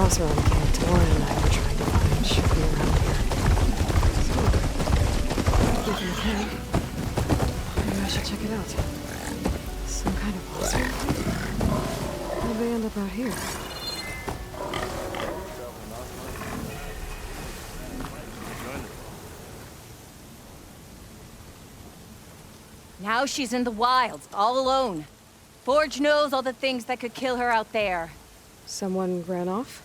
house around Camp Torn and I were trying to find should be around here. So, looking at camp, maybe I should check it out. Some kind of boss active? How'd they end up out here? Now she's in the wilds, all alone. Forge knows all the things that could kill her out there. Someone ran off?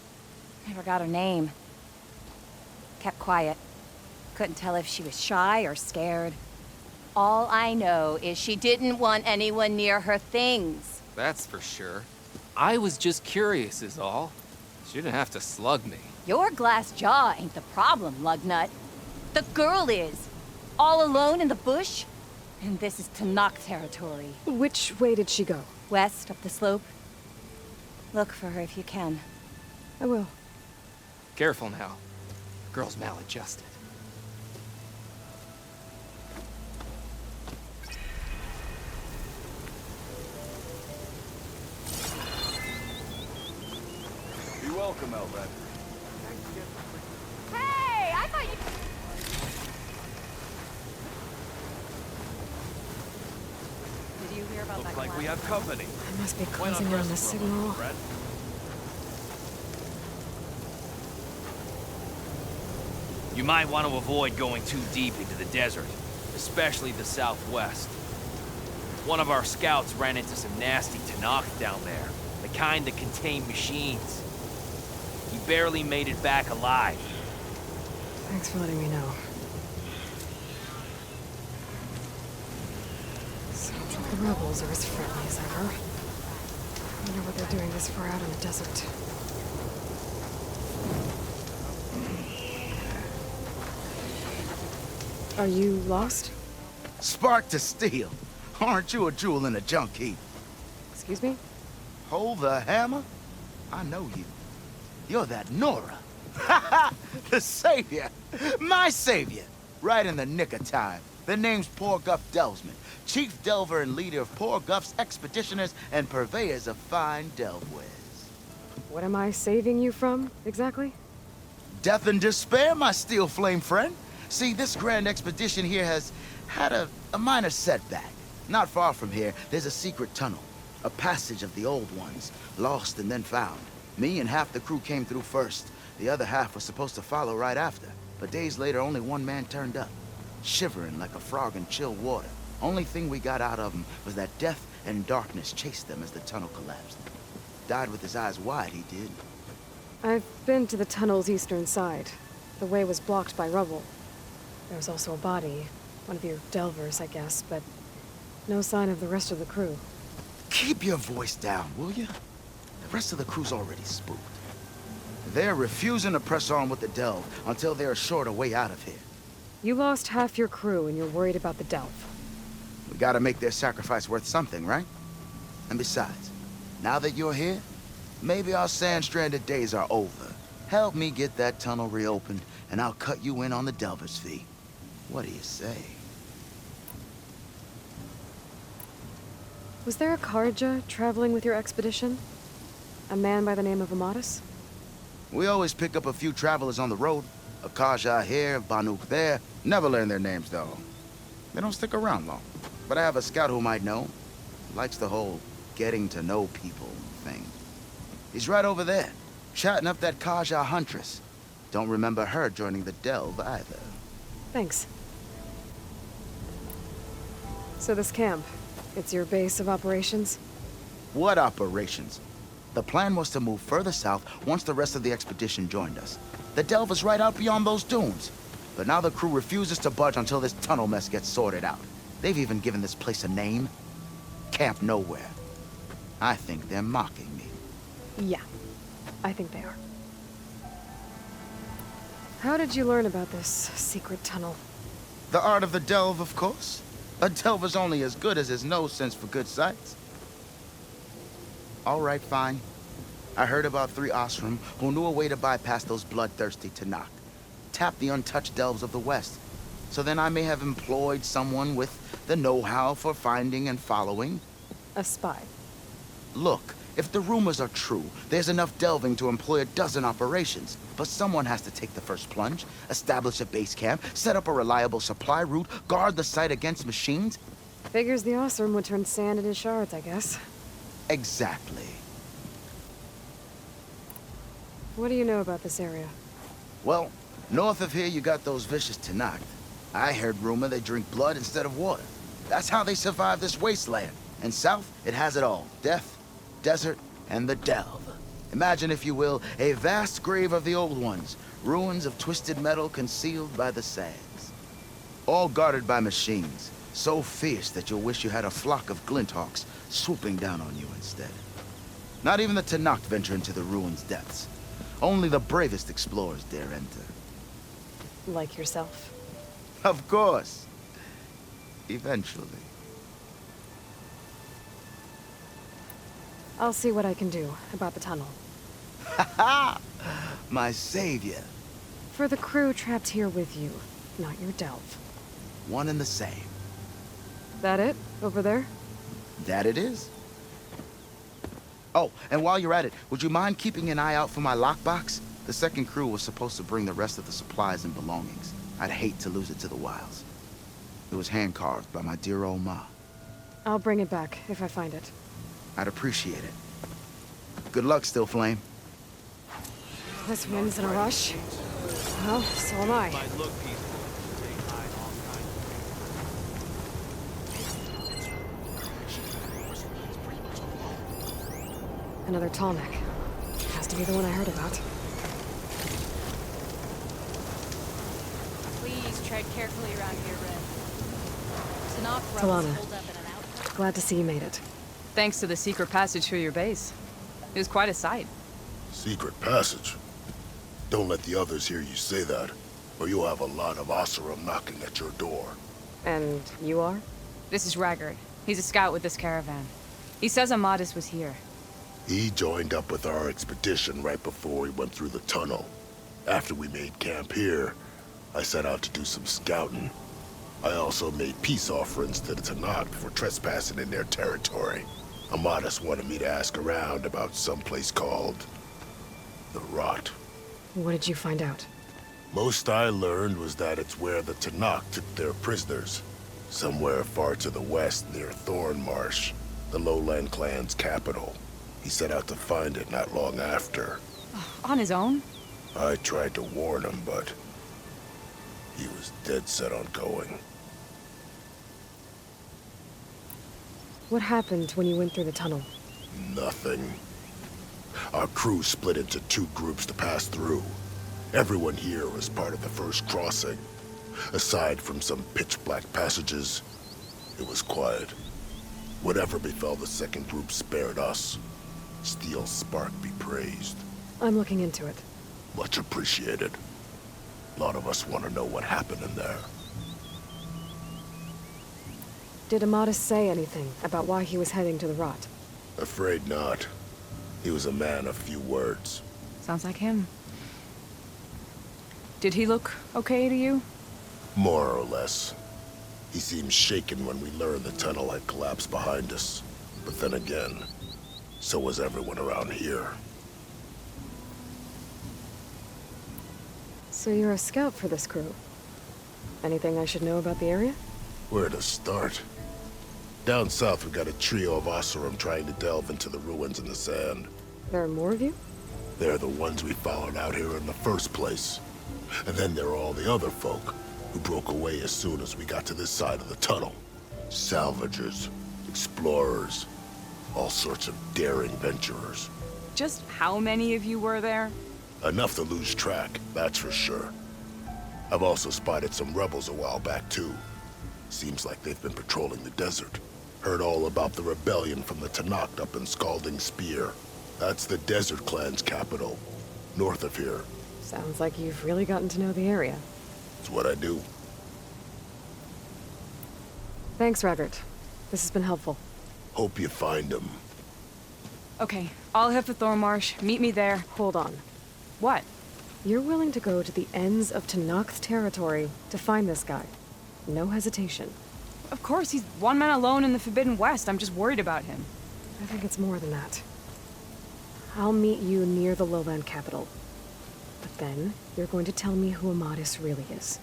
Never got her name. Kept quiet. Couldn't tell if she was shy or scared. All I know is she didn't want anyone near her things. That's for sure. I was just curious is all. She didn't have to slug me. Your glass jaw ain't the problem, Lugnut. The girl is. All alone in the bush. And this is Tenakth territory. Which way did she go? West, up the slope. Look for her if you can. I will. Careful now. Girl's maladjusted. You're welcome, Elred. Hey, I thought you... Did you hear about Looks that like we clown? have company. I must be Why not closing in on rest the for a signal. moment, Fred? You might want to avoid going too deep into the desert, especially the southwest. One of our scouts ran into some nasty Tenakth down there, the kind that contain machines. He barely made it back alive. Thanks for letting me know. Sounds like the rebels are as friendly as ever. I wonder what they're doing this far out in the desert. Are you lost? Spark to steel. Aren't you a jewel in a junk heap? Excuse me? Hold the hammer? I know you. You're that Nora. Ha ha! The savior! My savior! Right in the nick of time. The name's Poor Guff Delvesman, chief delver and leader of Poor Guff's expeditioners and purveyors of fine delvewares. What am I saving you from, exactly? Death and despair, my steel flame friend. See, this grand expedition here has had a minor setback. Not far from here, there's a secret tunnel. A passage of the old ones, lost and then found. Me and half the crew came through first. The other half was supposed to follow right after. But days later, only one man turned up, shivering like a frog in chill water. Only thing we got out of him was that death and darkness chased them as the tunnel collapsed. Died with his eyes wide, he did. I've been to the tunnel's eastern side. The way was blocked by rubble. There was also a body. One of your delvers, I guess, but no sign of the rest of the crew. Keep your voice down, will you? The rest of the crew's already spooked. They're refusing to press on with the delve until they're assured a way out of here. You lost half your crew and you're worried about the delve. We gotta make their sacrifice worth something, right? And besides, now that you're here, maybe our sand-stranded days are over. Help me get that tunnel reopened, and I'll cut you in on the delver's fee. What do you say? Was there a Kharja traveling with your expedition? A man by the name of Amadis? We always pick up a few travelers on the road. A Kaja here, Banuk there. Never learn their names, though. They don't stick around long. But I have a scout who might know. Likes the whole getting to know people thing. He's right over there, chatting up that Kaja huntress. Don't remember her joining the delve either. Thanks. So this camp, it's your base of operations? What operations? The plan was to move further south once the rest of the expedition joined us. The delve is right out beyond those dunes. But now the crew refuses to budge until this tunnel mess gets sorted out. They've even given this place a name. Camp Nowhere. I think they're mocking me. Yeah, I think they are. How did you learn about this secret tunnel? The art of the delve, of course. A delver's only as good as his nose sense for good sights. All right, fine. I heard about 3 Osram who knew a way to bypass those bloodthirsty Tenakth. Tap the untouched delves of the West. So then I may have employed someone with the know-how for finding and following. A spy. Look, If the rumors are true, there's enough delving to employ a dozen operations. But someone has to take the first plunge, establish a base camp, set up a reliable supply route, guard the site against machines. Figures the Oseram would turn sand into shards, I guess. Exactly. What do you know about this area? Well, north of here you got those vicious Tenakth. I heard rumor they drink blood instead of water. That's how they survive this wasteland. And south, it has it all. Death, desert, and the delve. Imagine, if you will, a vast grave of the old ones. Ruins of twisted metal concealed by the sands. All guarded by machines. So fierce that you'll wish you had a flock of glinthawks swooping down on you instead. Not even the Tenakth venture into the ruins' depths. Only the bravest explorers dare enter. Like yourself. Of course. Eventually. I'll see what I can do about the tunnel. Ha! My savior. For the crew trapped here with you, not your delve. One and the same. That it? Over there? That it is. Oh, and while you're at it, would you mind keeping an eye out for my lockbox? The second crew was supposed to bring the rest of the supplies and belongings. I'd hate to lose it to the wilds. It was hand-carved by my dear old ma. I'll bring it back if I find it. I'd appreciate it. Good luck, Still Flame. This wind's in a rush. Well, so am I. Might look peaceful. Take hide all kinds. Another tallneck. Has to be the one I heard about. Please tread carefully around here, Red. Tenakth Talana. rebels hold up in an outpost. Glad to see you made it. Thanks to the secret passage through your base. It was quite a sight. Secret passage? Don't let the others hear you say that, or you'll have a lot of Oseram knocking at your door. And you are? This is Raggard. He's a scout with this caravan. He says Amadis was here. He joined up with our expedition right before we went through the tunnel. After we made camp here, I set out to do some scouting. I also made peace offerings to the Tenakth for trespassing in their territory. Amadis wanted me to ask around about some place called the Rot. What did you find out? Most I learned was that it's where the Tenakth took their prisoners. Somewhere far to the west near Thornmarsh, the Lowland clan's capital. He set out to find it not long after. On his own? I tried to warn him, but he was dead set on going. What happened when you went through the tunnel? Nothing. Our crew split into two groups to pass through. Everyone here was part of the first crossing. Aside from some pitch-black passages, it was quiet. Whatever befell the second group spared us. Steel Spark be praised. I'm looking into it. Much appreciated. A lot of us want to know what happened in there. Did Amadis say anything about why he was heading to the Rot? Afraid not. He was a man of few words. Sounds like him. Did he look okay to you? More or less. He seemed shaken when we learned the tunnel had collapsed behind us. But then again, so was everyone around here. So you're a scout for this crew? Anything I should know about the area? Where to start? Down south, we got a trio of Oseram trying to delve into the ruins in the sand. There are more of you? They're the ones we followed out here in the first place. And then there are all the other folk, who broke away as soon as we got to this side of the tunnel. Salvagers, explorers, all sorts of daring venturers. Just how many of you were there? Enough to lose track, that's for sure. I've also spotted some rebels a while back, too. Seems like they've been patrolling the desert. Heard all about the rebellion from the Tenakth up in Scalding Spear. That's the Desert Clan's capital, north of here. Sounds like you've really gotten to know the area. It's what I do. Thanks, Raggard. This has been helpful. Hope you find him. Okay, I'll head for Thornmarsh. Meet me there. Hold on. What? You're willing to go to the ends of Tenakth territory to find this guy. No hesitation. Of course, he's one man alone in the Forbidden West. I'm just worried about him. I think it's more than that. I'll meet you near the lowland capital. But then, you're going to tell me who Amadis really is.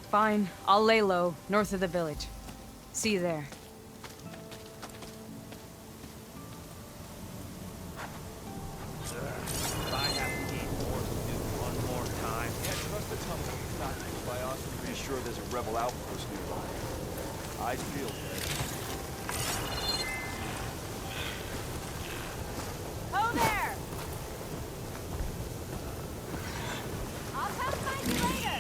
Fine. I'll lay low, north of the village. See you there. If I have to gain more to do one more time. Yeah, trust the tunnel will be stockpiled by us. I'm pretty sure there's a rebel outpost nearby. I feel it. Ho there! I'll come find you later!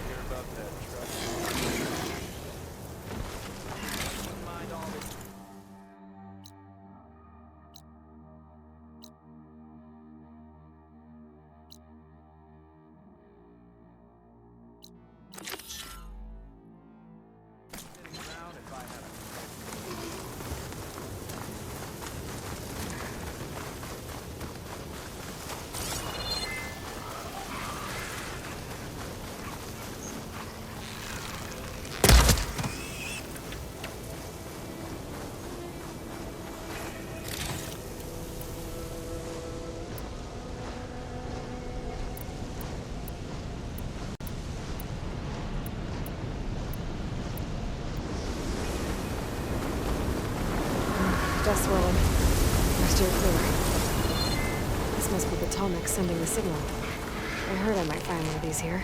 Care about that, trust Mind all this. Sitting around if I have Dust swirling. We're steer clear. This must be the Tallneck sending the signal. I heard I might find one of these here.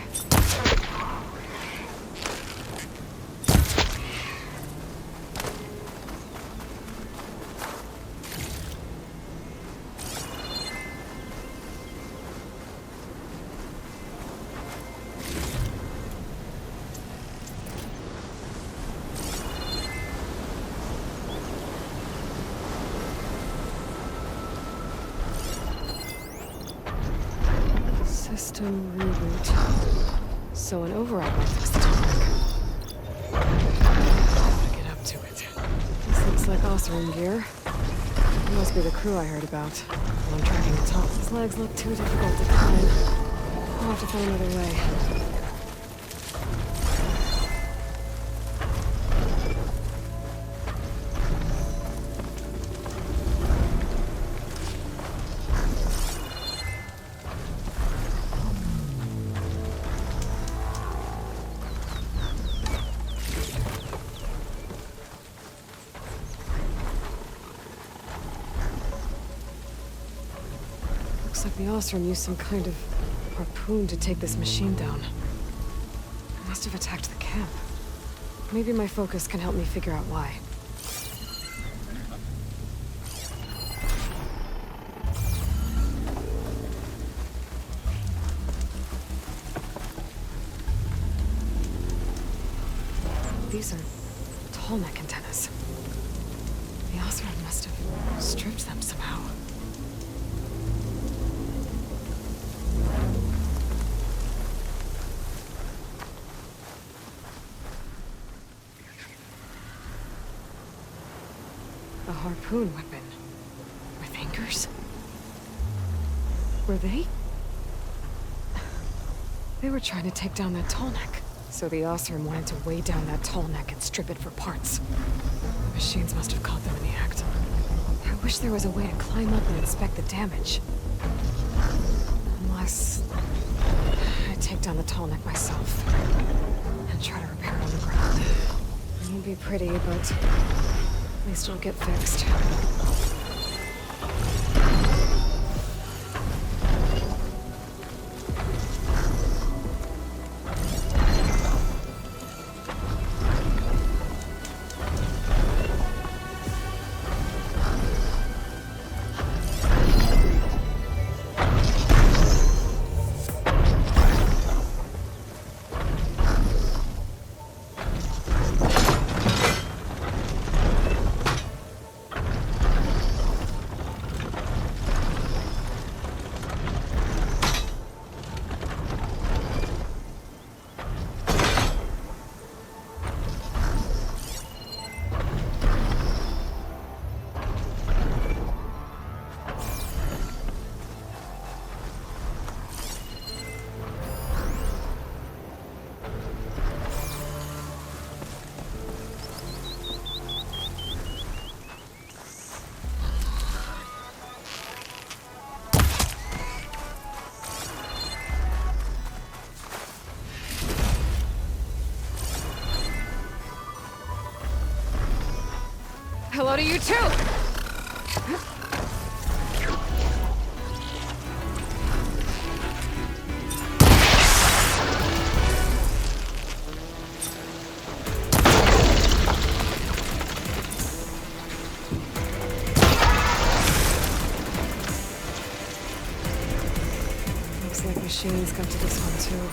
System reboot. So an override might fix the Tallneck. Gotta get up to it. This looks like Oseram gear. It must be the crew I heard about. One tracking the top. His legs look too difficult to climb. I'll have to find another way. Looks like the Oseram used some kind of harpoon to take this machine down. It must have attacked the camp. Maybe my focus can help me figure out why. These are Tallneck antennas. The Oseram must have stripped them somehow. A harpoon weapon. With anchors? Were they? They were trying to take down that Tallneck. So the Oseram wanted to weigh down that Tallneck and strip it for parts. The machines must have caught them in the act. I wish there was a way to climb up and inspect the damage. Unless I take down the Tallneck myself and try to repair it on the ground. It won't be pretty, but at least it'll get fixed. hello to you too! Looks like machines got to this one too.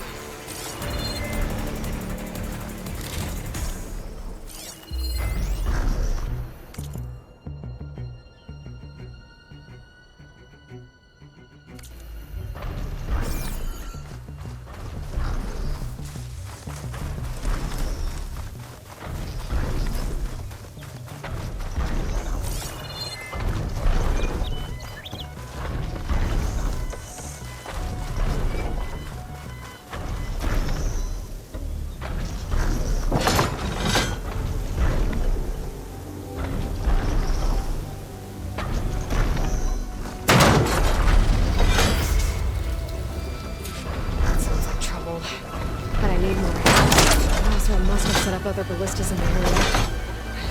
Other ballistas in the area. I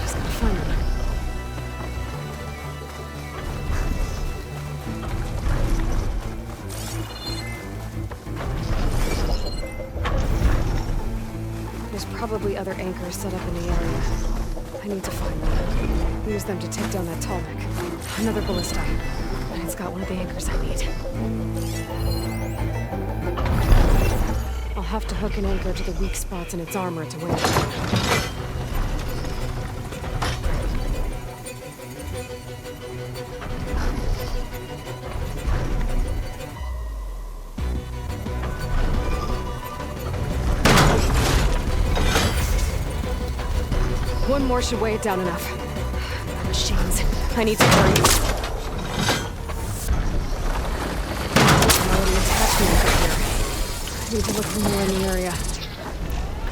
just gotta find them. There's probably other anchors set up in the area. I need to find them. Use them to take down that tall neck. Another ballista. And it's got one of the anchors I need. I'll have to hook an anchor to the weak spots in its armor to win. One more should weigh it down enough. More machines. I need to hurry. Already attached me over here. I need to look for more in the area.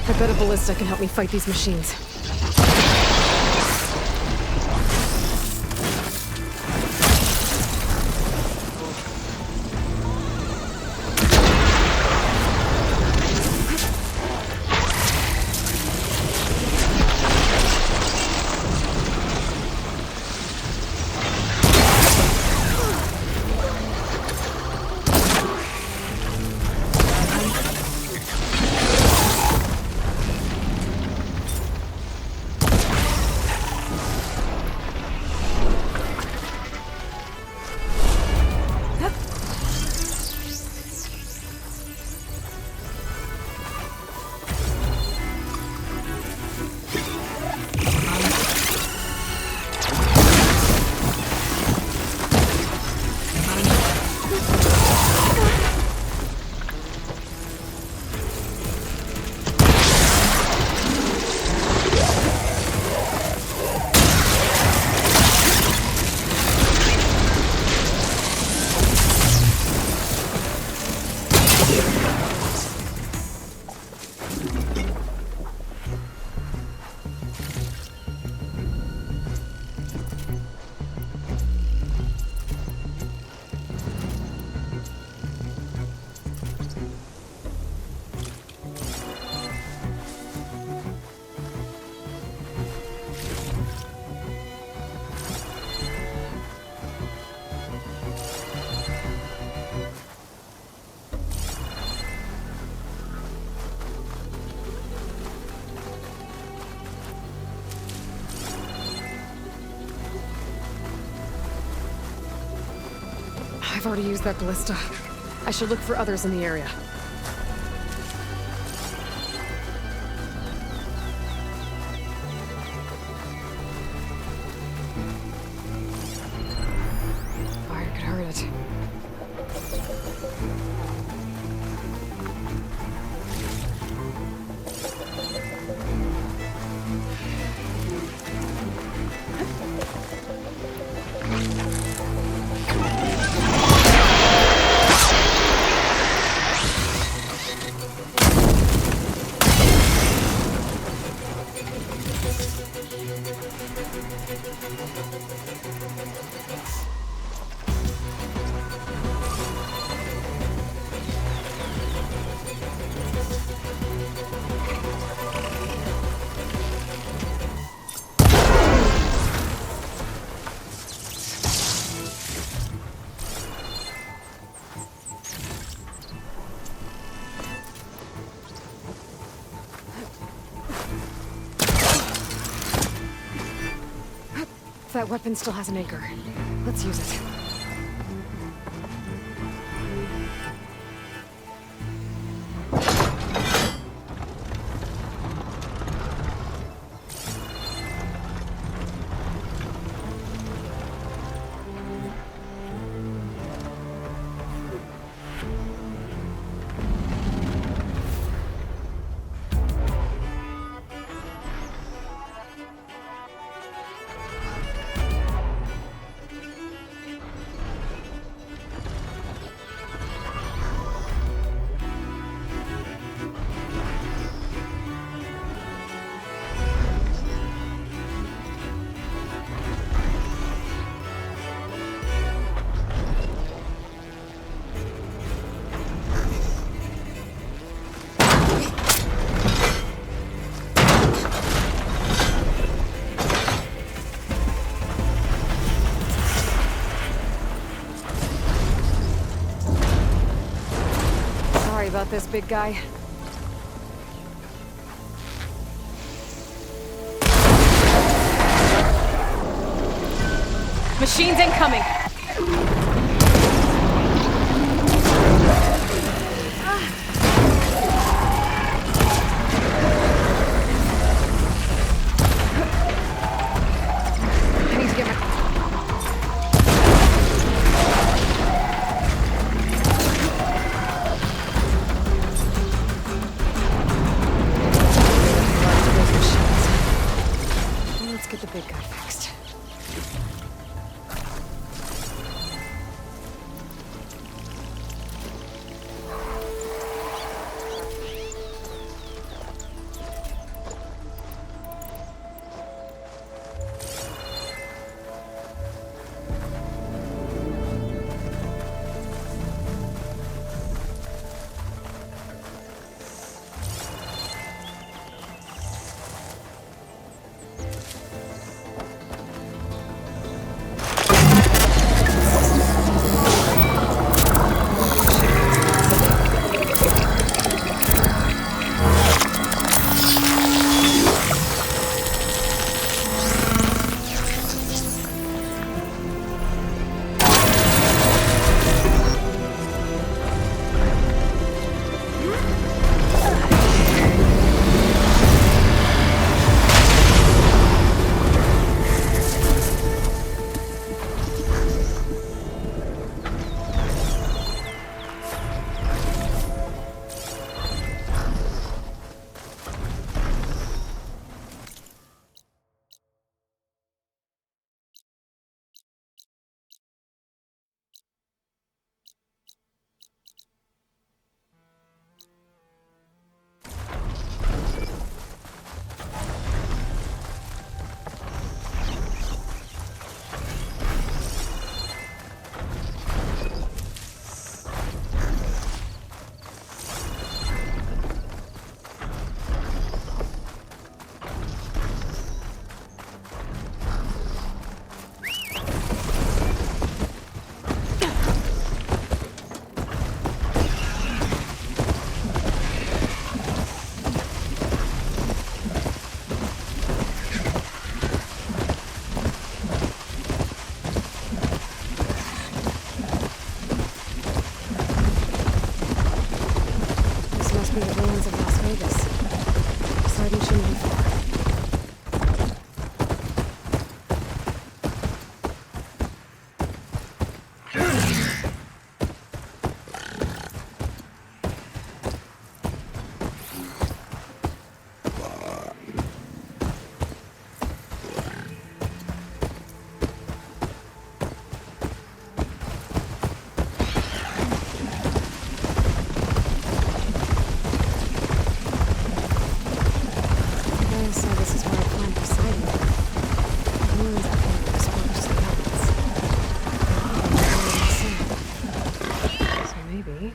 I bet a ballista can help me fight these machines. I've already used that ballista. I should look for others in the area. Fire could hurt it. that weapon still has an anchor. Let's use it. Sorry about this, big guy. Machines incoming! I need to get my... Let's get the big guy fixed.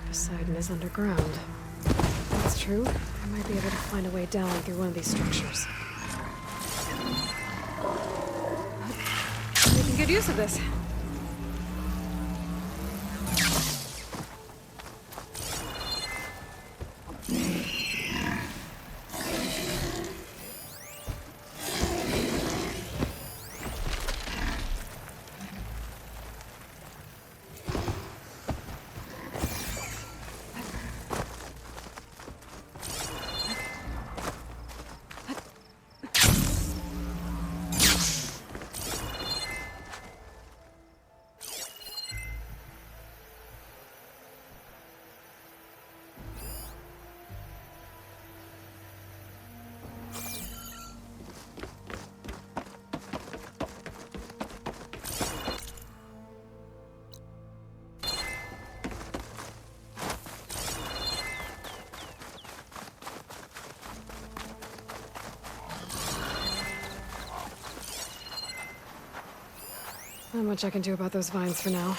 Poseidon is underground. If that's true, I might be able to find a way down through one of these structures. We can get use of this. Not much I can do about those vines for now.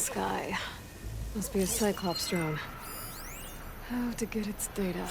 sky. Must be a Cyclops drone. How to get its data.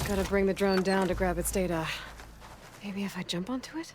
Gotta bring the drone down to grab its data. Maybe if I jump onto it?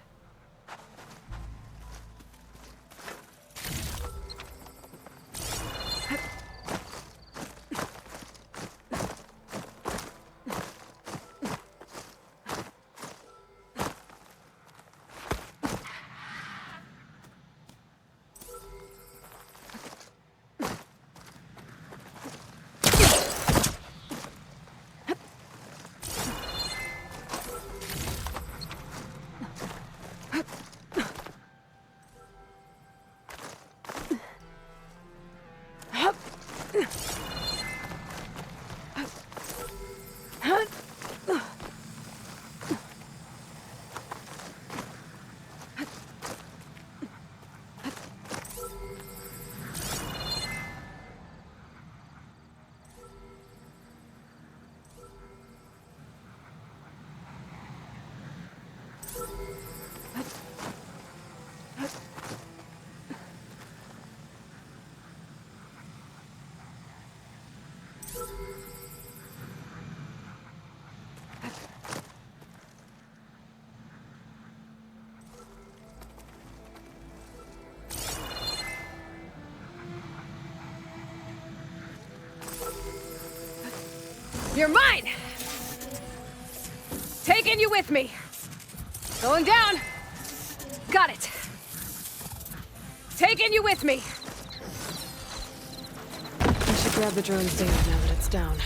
You're mine! Taking you with me. Going down. Got it. Taking you with me. I should grab the drone's data now that it's down.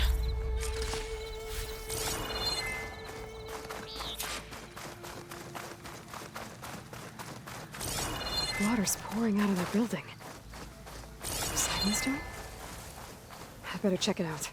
Water's pouring out of the building. Simon's doing? I better check it out.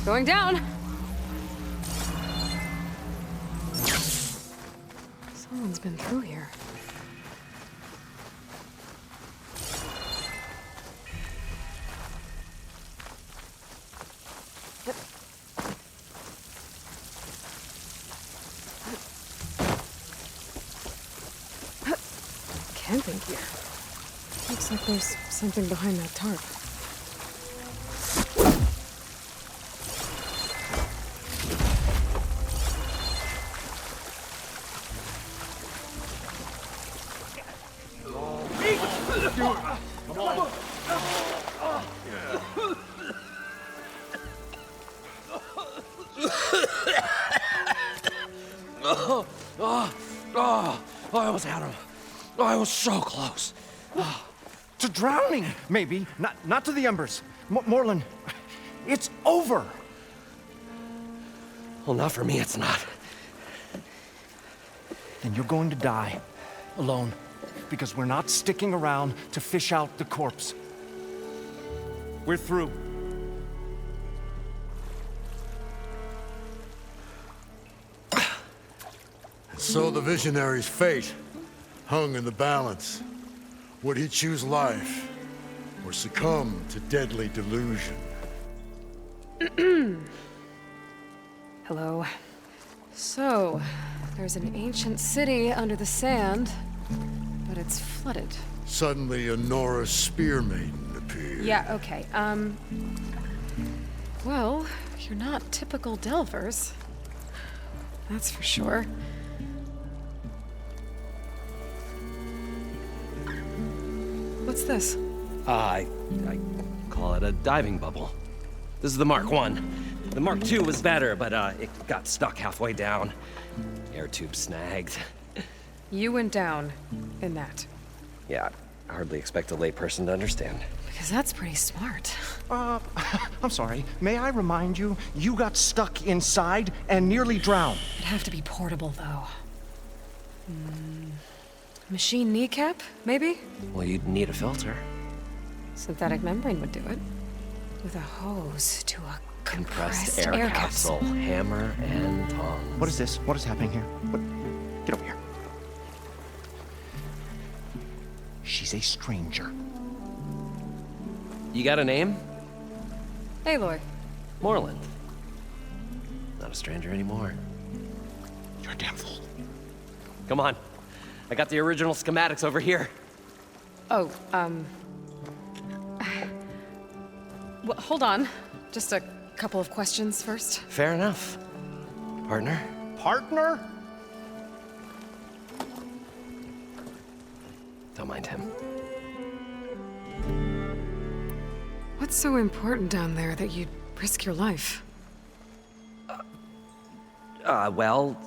Going down. Someone's been through here. Camping here. Looks like there's something behind that tarp. I almost had him. I was so close. To drowning, maybe. Not to the embers. Morlun, it's over. Well, not for me, it's not. Then you're going to die. Alone. because we're not sticking around to fish out the corpse. We're through. So the visionary's fate hung in the balance. Would he choose life or succumb to deadly delusion? Hello. So, there's an ancient city under the sand, but it's flooded. Suddenly, a Nora spear maiden appeared. Yeah, okay. Well, you're not typical Delvers. That's for sure. What's this? I call it a diving bubble. This is the Mark 1. The Mark 2 was better, but it got stuck halfway down. Air tube snagged. You went down in that. Yeah, I hardly expect a layperson to understand. Because that's pretty smart. I'm sorry. May I remind you, you got stuck inside and nearly drowned. It'd have to be portable, though. Machine kneecap, maybe? Well, you'd need a filter. Synthetic membrane would do it. With a hose to a compressed air capsule. Hammer and tongs. What is this? What is happening here? What? Get over here. She's a stranger. You got a name? Aloy. Moreland. Not a stranger anymore. You're a damn fool. Come on. I got the original schematics over here. Oh, well, hold on. Just a couple of questions first. Fair enough. Partner? Partner? Don't mind him. What's so important down there that you'd risk your life? Well...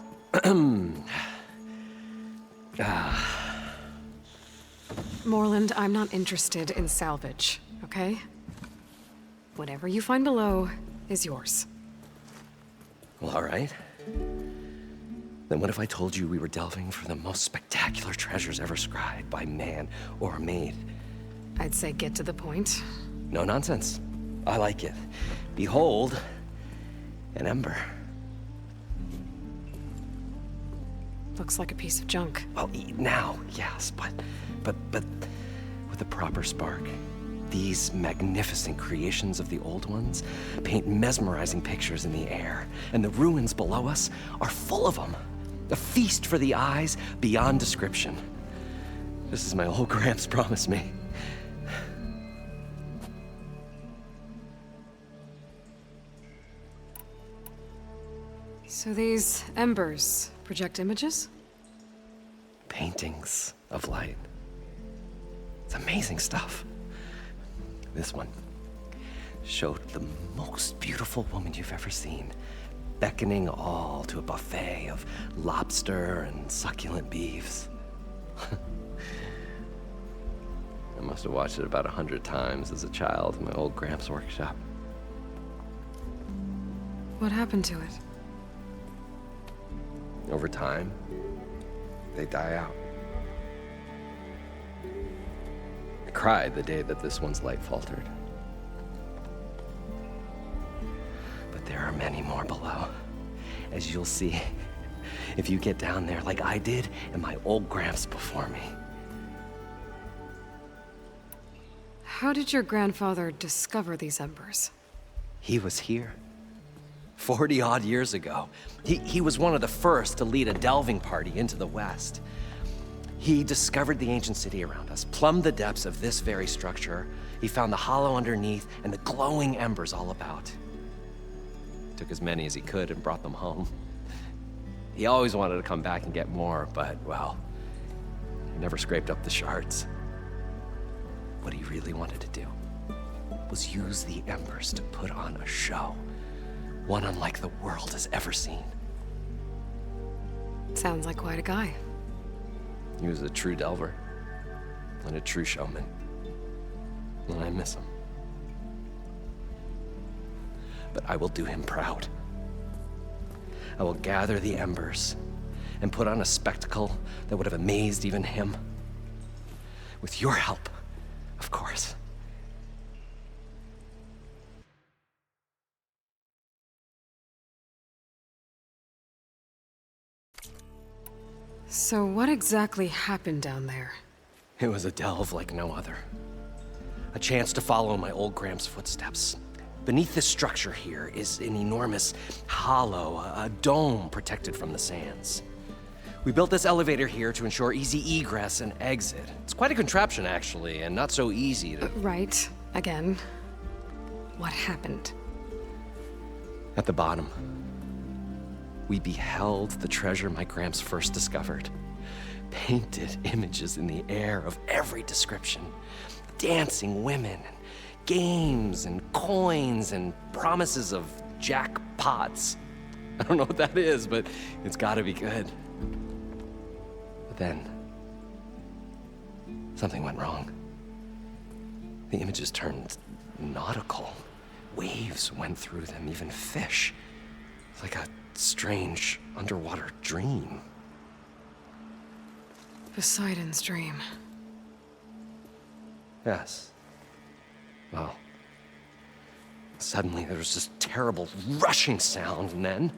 Moreland, I'm not interested in salvage, okay? Whatever you find below is yours. Well, all right. Then what if I told you we were delving for the most spectacular treasures ever scribed by man or maid? I'd say get to the point. No nonsense. I like it. Behold, an ember. Looks like a piece of junk. Well, now, yes, but with a proper spark. These magnificent creations of the old ones paint mesmerizing pictures in the air, and the ruins below us are full of them. A feast for the eyes beyond description. Just as my old Gramps promised me. So these embers project images? Paintings of light. It's amazing stuff. This one showed the most beautiful woman you've ever seen, beckoning all to a buffet of lobster and succulent beefs. I must have watched it about 100 times as a child in my old Gramps' workshop. What happened to it? Over time, they die out. I cried the day that this one's light faltered. But there are many more below, as you'll see if you get down there like I did and my old Gramps before me. How did your grandfather discover these embers? He was here 40-odd years ago. He was one of the first to lead a delving party into the West. He discovered the ancient city around us, plumbed the depths of this very structure. He found the hollow underneath and the glowing embers all about. Took as many as he could and brought them home. He always wanted to come back and get more, but, well, he never scraped up the shards. What he really wanted to do was use the embers to put on a show. One unlike the world has ever seen. Sounds like quite a guy. He was a true delver and a true showman. And I miss him. But I will do him proud. I will gather the embers and put on a spectacle that would have amazed even him. With your help, of course. So what exactly happened down there? It was a delve like no other. A chance to follow my old Gram's footsteps. Beneath this structure here is an enormous hollow, a dome protected from the sands. We built this elevator here to ensure easy egress and exit. It's quite a contraption, actually, and not so easy to... Right. Again. What happened? At the bottom, we beheld the treasure my Gramps first discovered. Painted images in the air of every description. Dancing women, games and coins and promises of jackpots. I don't know what that is, but it's gotta be good. But then, something went wrong. The images turned nautical. Waves went through them, even fish. It's like a strange underwater dream. Poseidon's dream. Yes. Well, suddenly there was this terrible rushing sound, and then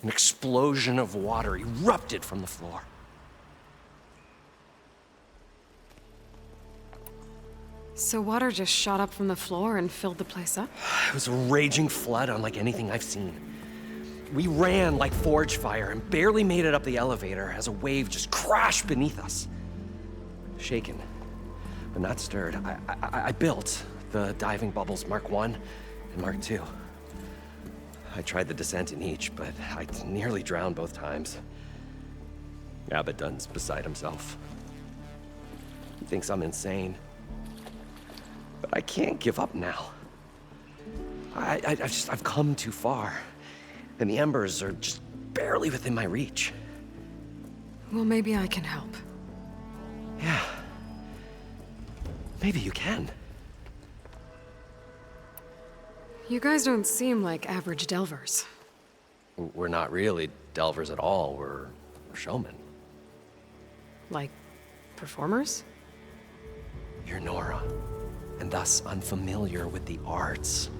an explosion of water erupted from the floor. So water just shot up from the floor and filled the place up? It was a raging flood unlike anything I've seen. We ran like forge fire and barely made it up the elevator as a wave just crashed beneath us. Shaken, but not stirred, I built the diving bubbles Mark I and Mark II. I tried the descent in each, but I nearly drowned both times. Abaddon's beside himself. He thinks I'm insane. But I can't give up now. I've come too far. And the embers are just barely within my reach. Well, maybe I can help. Yeah. Maybe you can. You guys don't seem like average delvers. We're not really delvers at all. We're showmen. Like, performers? You're Nora, and thus unfamiliar with the arts.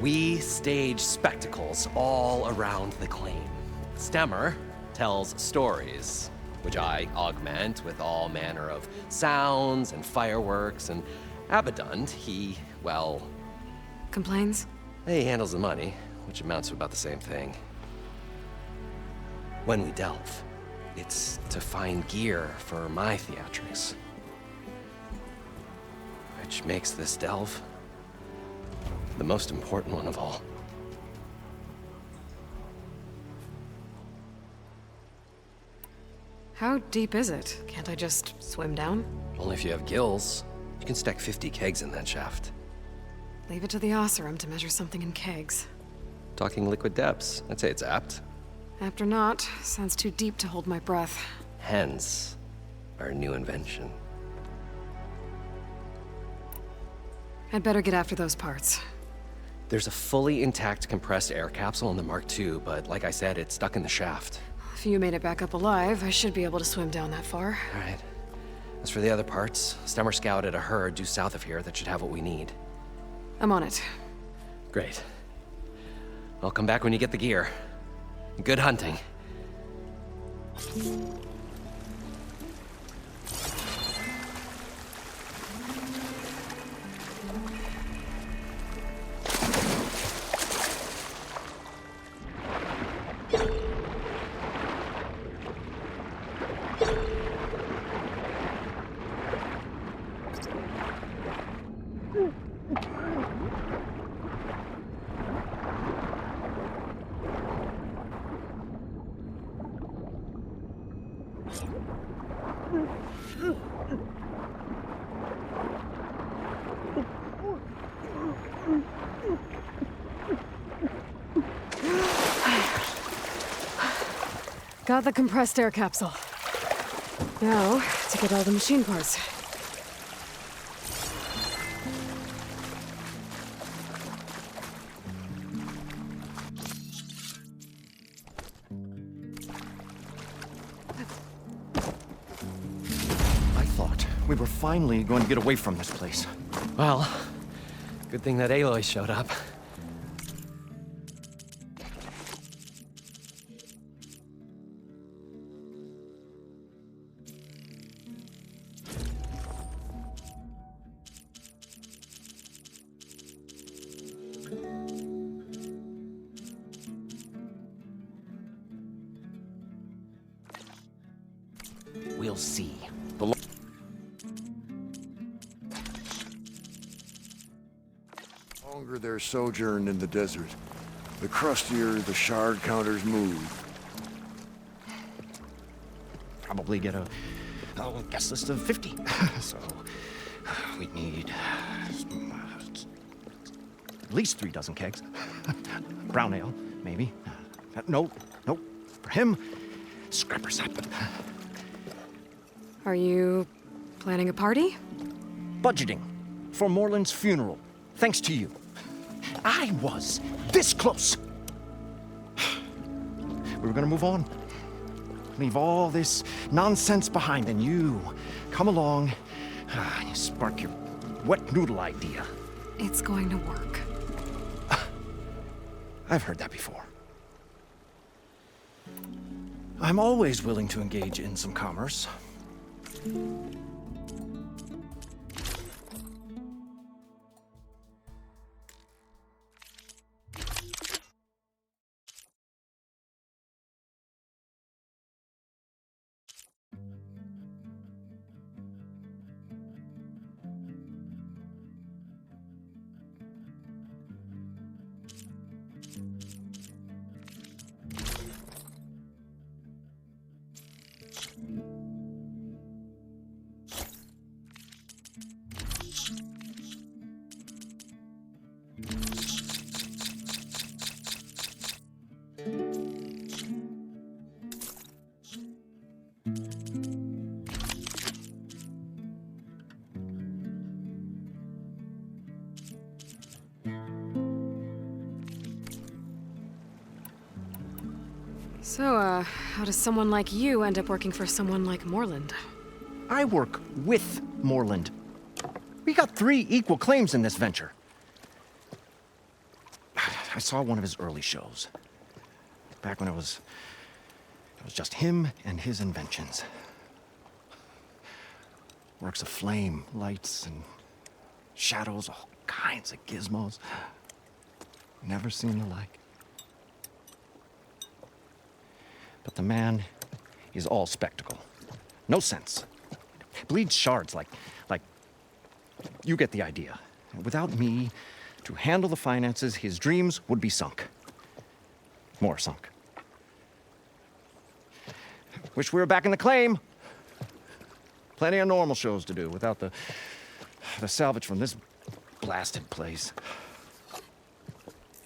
We stage spectacles all around the claim. Stemmer tells stories, which I augment with all manner of sounds and fireworks, and Abaddon, he, well... Complains? He handles the money, which amounts to about the same thing. When we delve, it's to find gear for my theatrics. Which makes this delve the most important one of all. How deep is it? Can't I just swim down? Only if you have gills. You can stack 50 kegs in that shaft. Leave it to the Oseram to measure something in kegs. Talking liquid depths, I'd say it's apt. Apt or not, sounds too deep to hold my breath. Hence, our new invention. I'd better get after those parts. There's a fully intact compressed air capsule in the Mark II, but like I said, it's stuck in the shaft. If you made it back up alive, I should be able to swim down that far. All right. As for the other parts, Stemmer scouted a herd due south of here that should have what we need. I'm on it. Great. I'll come back when you get the gear. Good hunting. Got the compressed air capsule. Now, to get all the machine parts. I thought we were finally going to get away from this place. Well, good thing that Aloy showed up. We'll see. The longer they're sojourned in the desert, the crustier the shard counters move. Probably get a guest list of 50. So we'd need at least 3 dozen kegs. Brown ale, maybe. No. For him, scrapper sap. Are you planning a party? Budgeting for Morland's funeral, thanks to you. I was this close. We were gonna move on. Leave all this nonsense behind, and you come along and you spark your wet noodle idea. It's going to work. I've heard that before. I'm always willing to engage in some commerce. So, how does someone like you end up working for someone like Morland? I work with Morland. We got 3 equal claims in this venture. I saw one of his early shows. Back when it was just him and his inventions. Works of flame, lights, and shadows, all kinds of gizmos. Never seen the like. But the man is all spectacle. No sense. Bleeds shards like you get the idea. Without me to handle the finances, his dreams would be sunk. More sunk. Wish we were back in the claim. Plenty of normal shows to do without the salvage from this blasted place.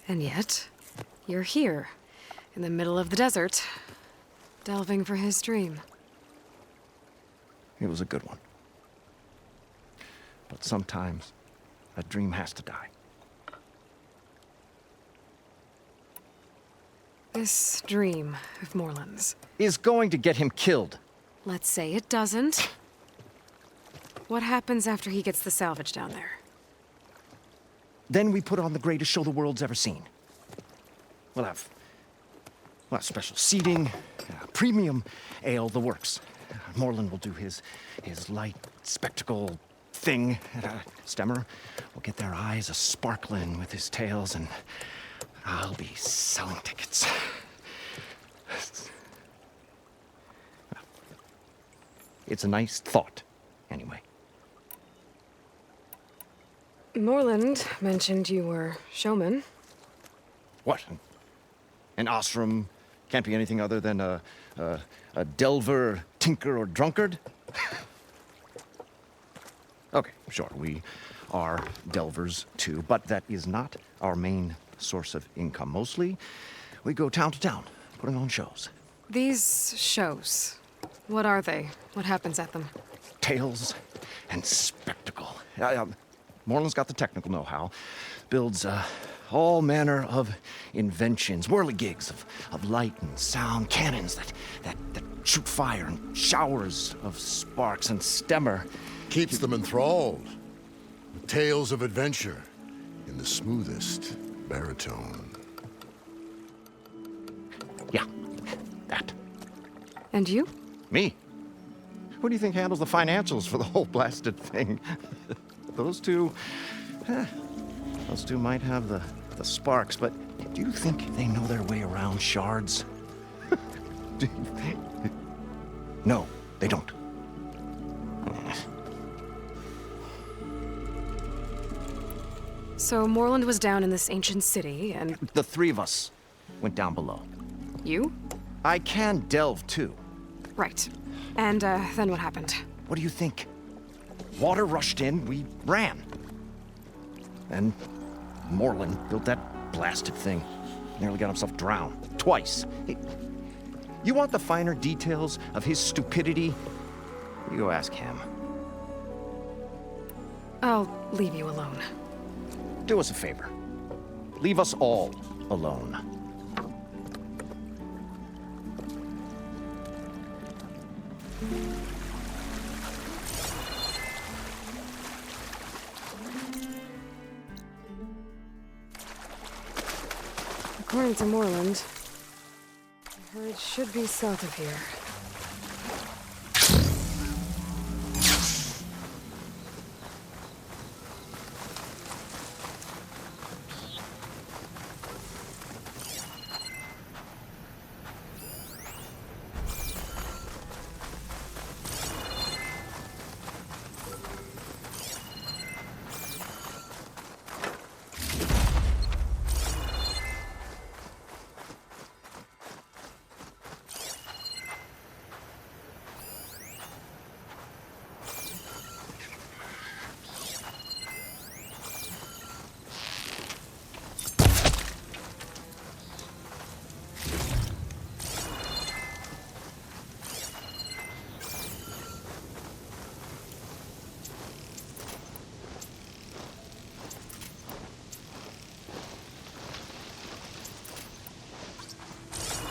And yet, you're here, in the middle of the desert, delving for his dream. It was a good one. But sometimes, a dream has to die. This dream of Morland's. Is going to get him killed. Let's say it doesn't. What happens after he gets the salvage down there? Then we put on the greatest show the world's ever seen. We'll have special seating, premium ale, the works. Morland will do his light spectacle thing. Stemmer will get their eyes a-sparkling with his tales, and I'll be selling tickets. It's a nice thought, anyway. Morland mentioned you were showman. What? An Osram can't be anything other than a delver, tinker, or drunkard? Okay, sure, we are delvers too, but that is not our main source of income. Mostly, we go town to town, putting on shows. These shows, what are they? What happens at them? Tales and spectacle. Morland's got the technical know-how. Builds all manner of inventions, whirligigs of light and sound, cannons that shoot fire and showers of sparks. And Stemmer, Keeps them enthralled. Tales of adventure in the smoothest baritone. Yeah, that. And you? Me? Who do you think handles the financials for the whole blasted thing? Those two... those two might have the sparks, but do you think they know their way around shards? No, they don't. So Morland was down in this ancient city, and... The three of us went down below. You? I can delve, too. Right. And, then what happened? What do you think? Water rushed in, we ran. And Morland built that blasted thing. Nearly got himself drowned. Twice. You want the finer details of his stupidity? You go ask him. I'll leave you alone. Do us a favor. Leave us all alone. According to Morland, the herd should be south of here.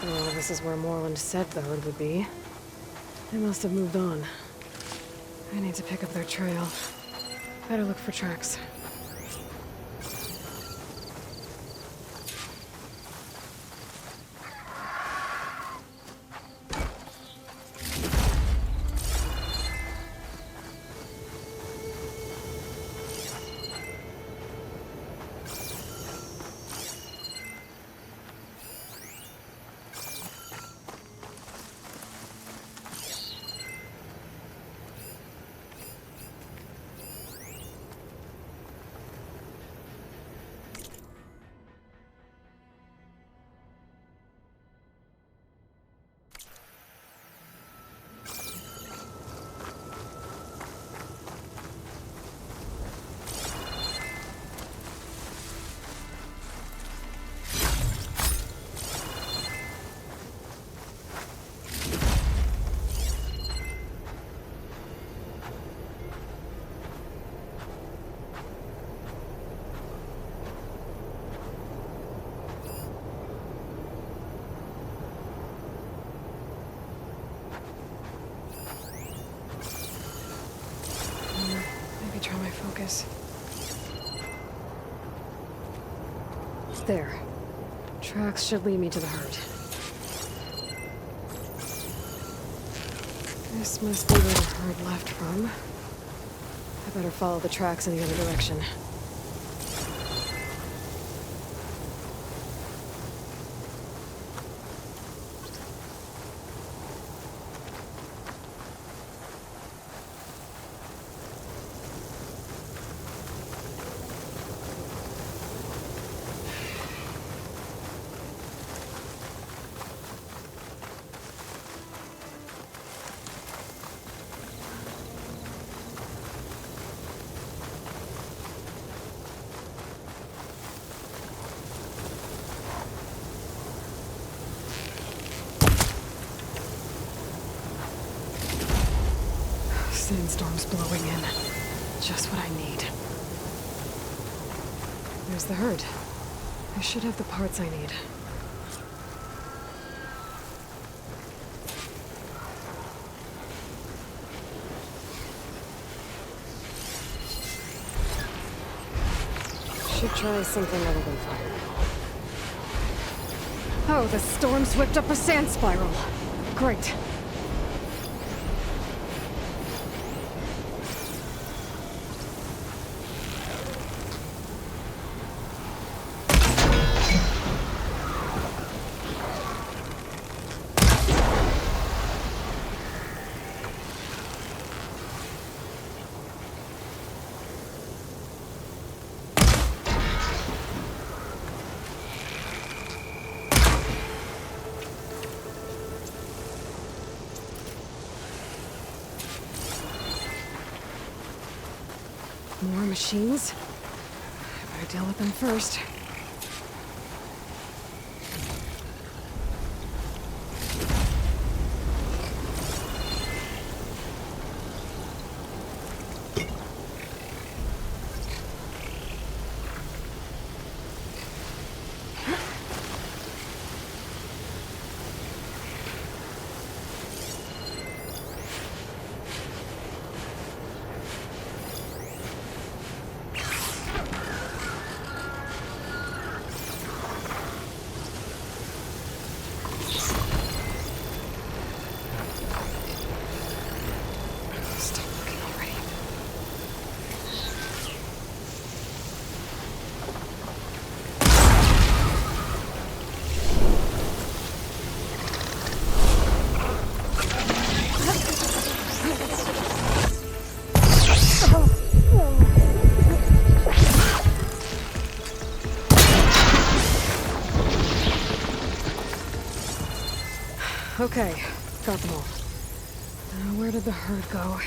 Well, this is where Morland said the herd would be. They must have moved on. I need to pick up their trail. Better look for tracks. Maybe try my focus. There. Tracks should lead me to the herd. This must be where the herd left from. I better follow the tracks in the other direction. Sandstorm's blowing in. Just what I need. There's the herd. I should have the parts I need. should try something other than fire. Oh, the storm's whipped up a sand spiral. Great. More machines? I better deal with them first. Stop looking already. Okay, got them all. Now, where did the herd go?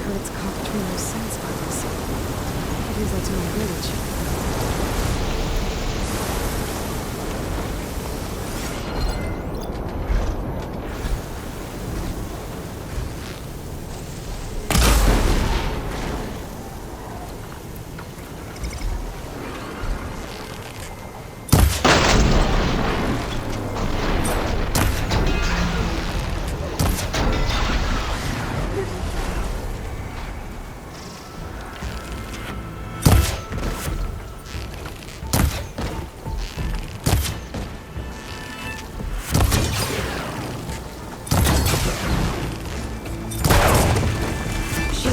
It's caught between those sand spirals. It is that to my village.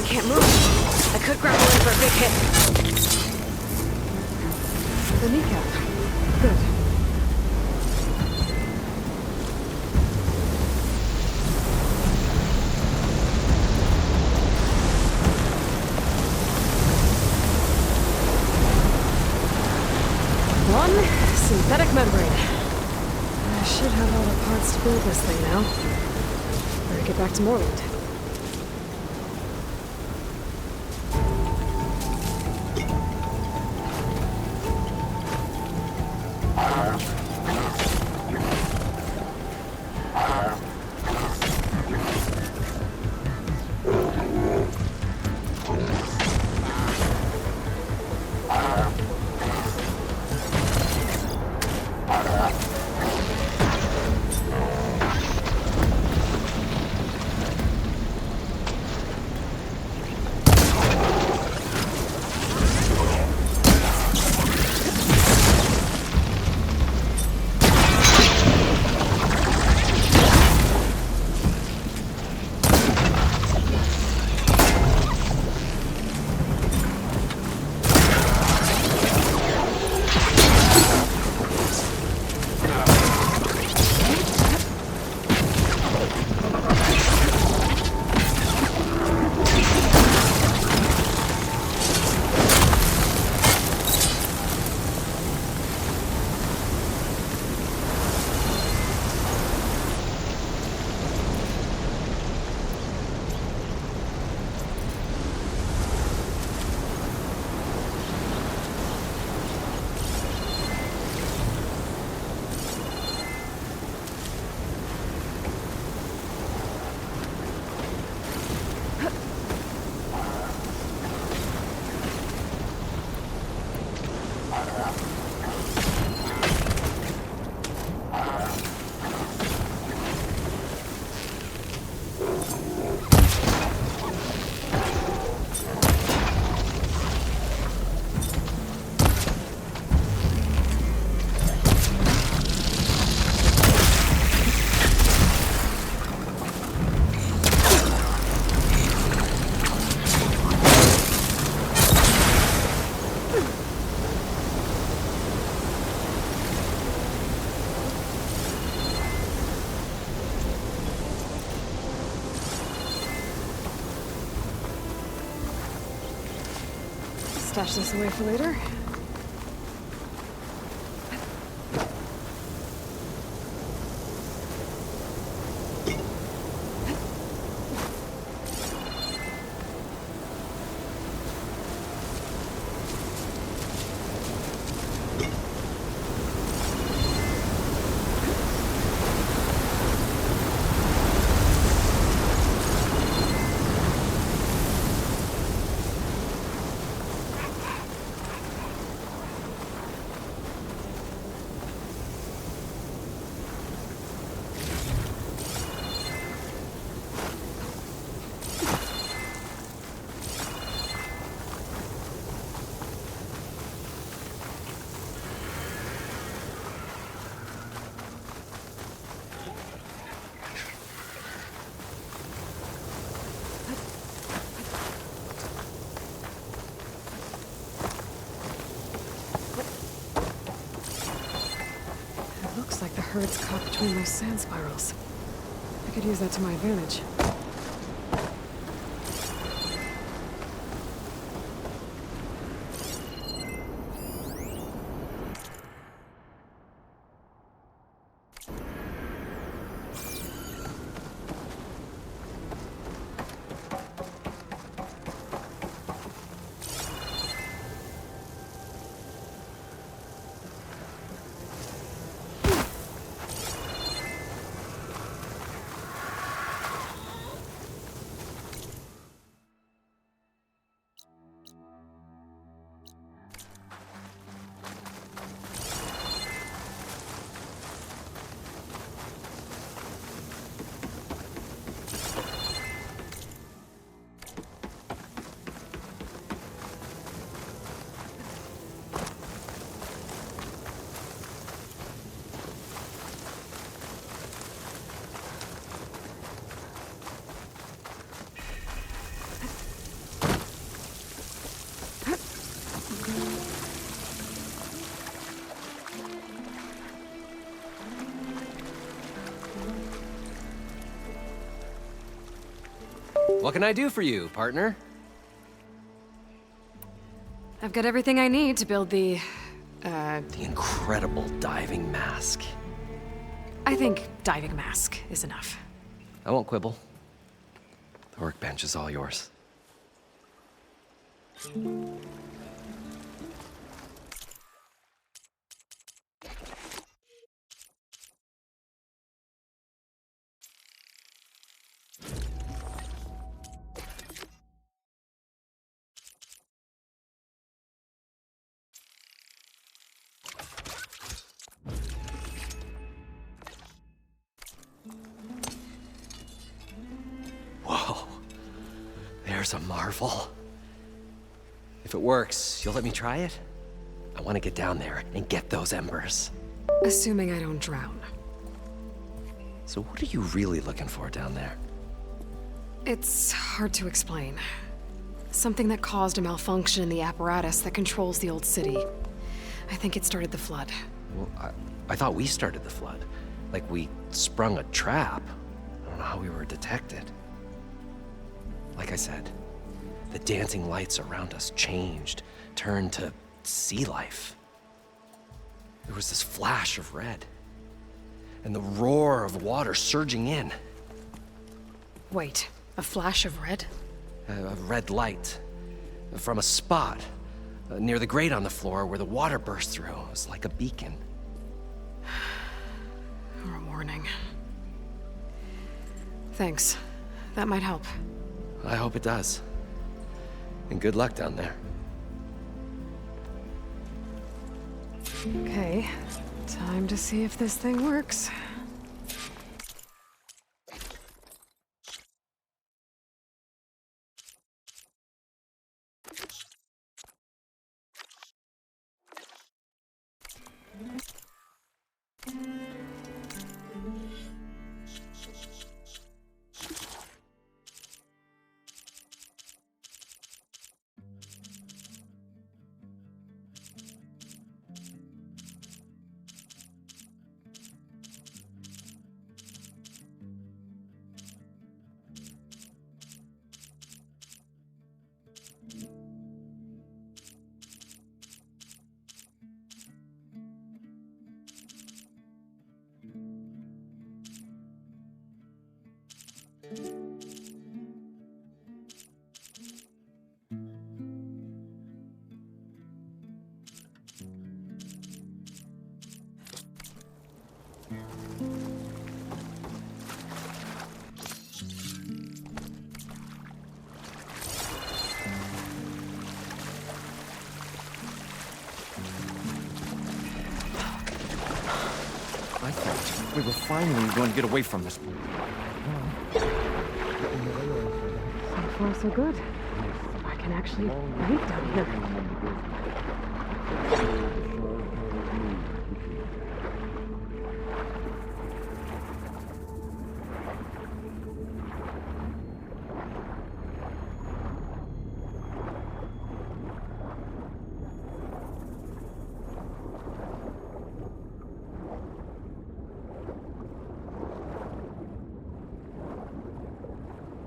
Can't move. I could grab her in for a big hit. The kneecap. Good. One synthetic membrane. I should have all the parts to build this thing now. Better get back to Morland. stash this away for later. Looks like the herd's caught between those sand spirals. I could use that to my advantage. What can I do for you, partner? I've got everything I need to build the incredible diving mask. I think diving mask is enough. I won't quibble. The workbench is all yours. Whoa, there's a marvel. If it works, you'll let me try it? I want to get down there and get those embers. Assuming I don't drown. So what are you really looking for down there? It's hard to explain. Something that caused a malfunction in the apparatus that controls the old city. I think it started the flood. Well, I thought we started the flood. Like we sprung a trap. I don't know how we were detected. Like I said, the dancing lights around us changed, turned to sea life. There was this flash of red, and the roar of water surging in. Wait, a flash of red? A red light from a spot near the grate on the floor where the water burst through. It was like a beacon. Or a warning. Thanks. That might help. I hope it does. And good luck down there. Okay, time to see if this thing works. We were finally going to get away from this place. So far, so good. I can actually breathe down here.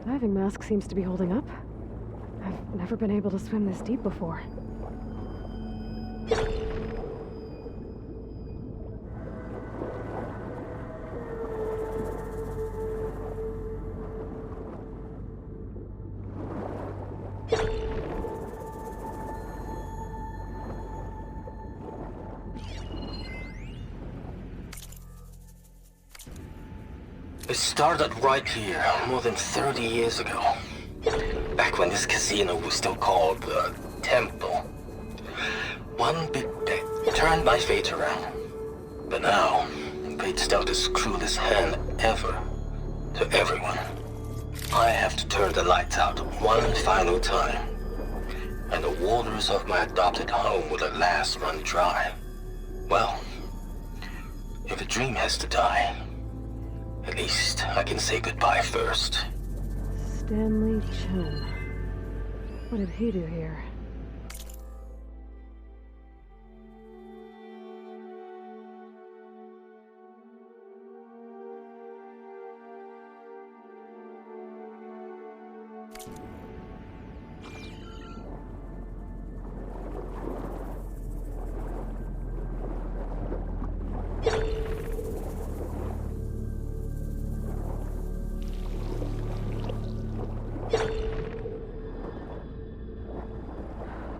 Diving mask seems to be holding up. I've never been able to swim this deep before. It started right here, more than 30 years ago. Back when this casino was still called the Temple. One big bet turned my fate around. But now, fate's dealt his cruelest hand ever to everyone. I have to turn the lights out one final time. And the waters of my adopted home will at last run dry. Well, if a dream has to die, at least I can say goodbye first. Stanley Chen. What did he do here?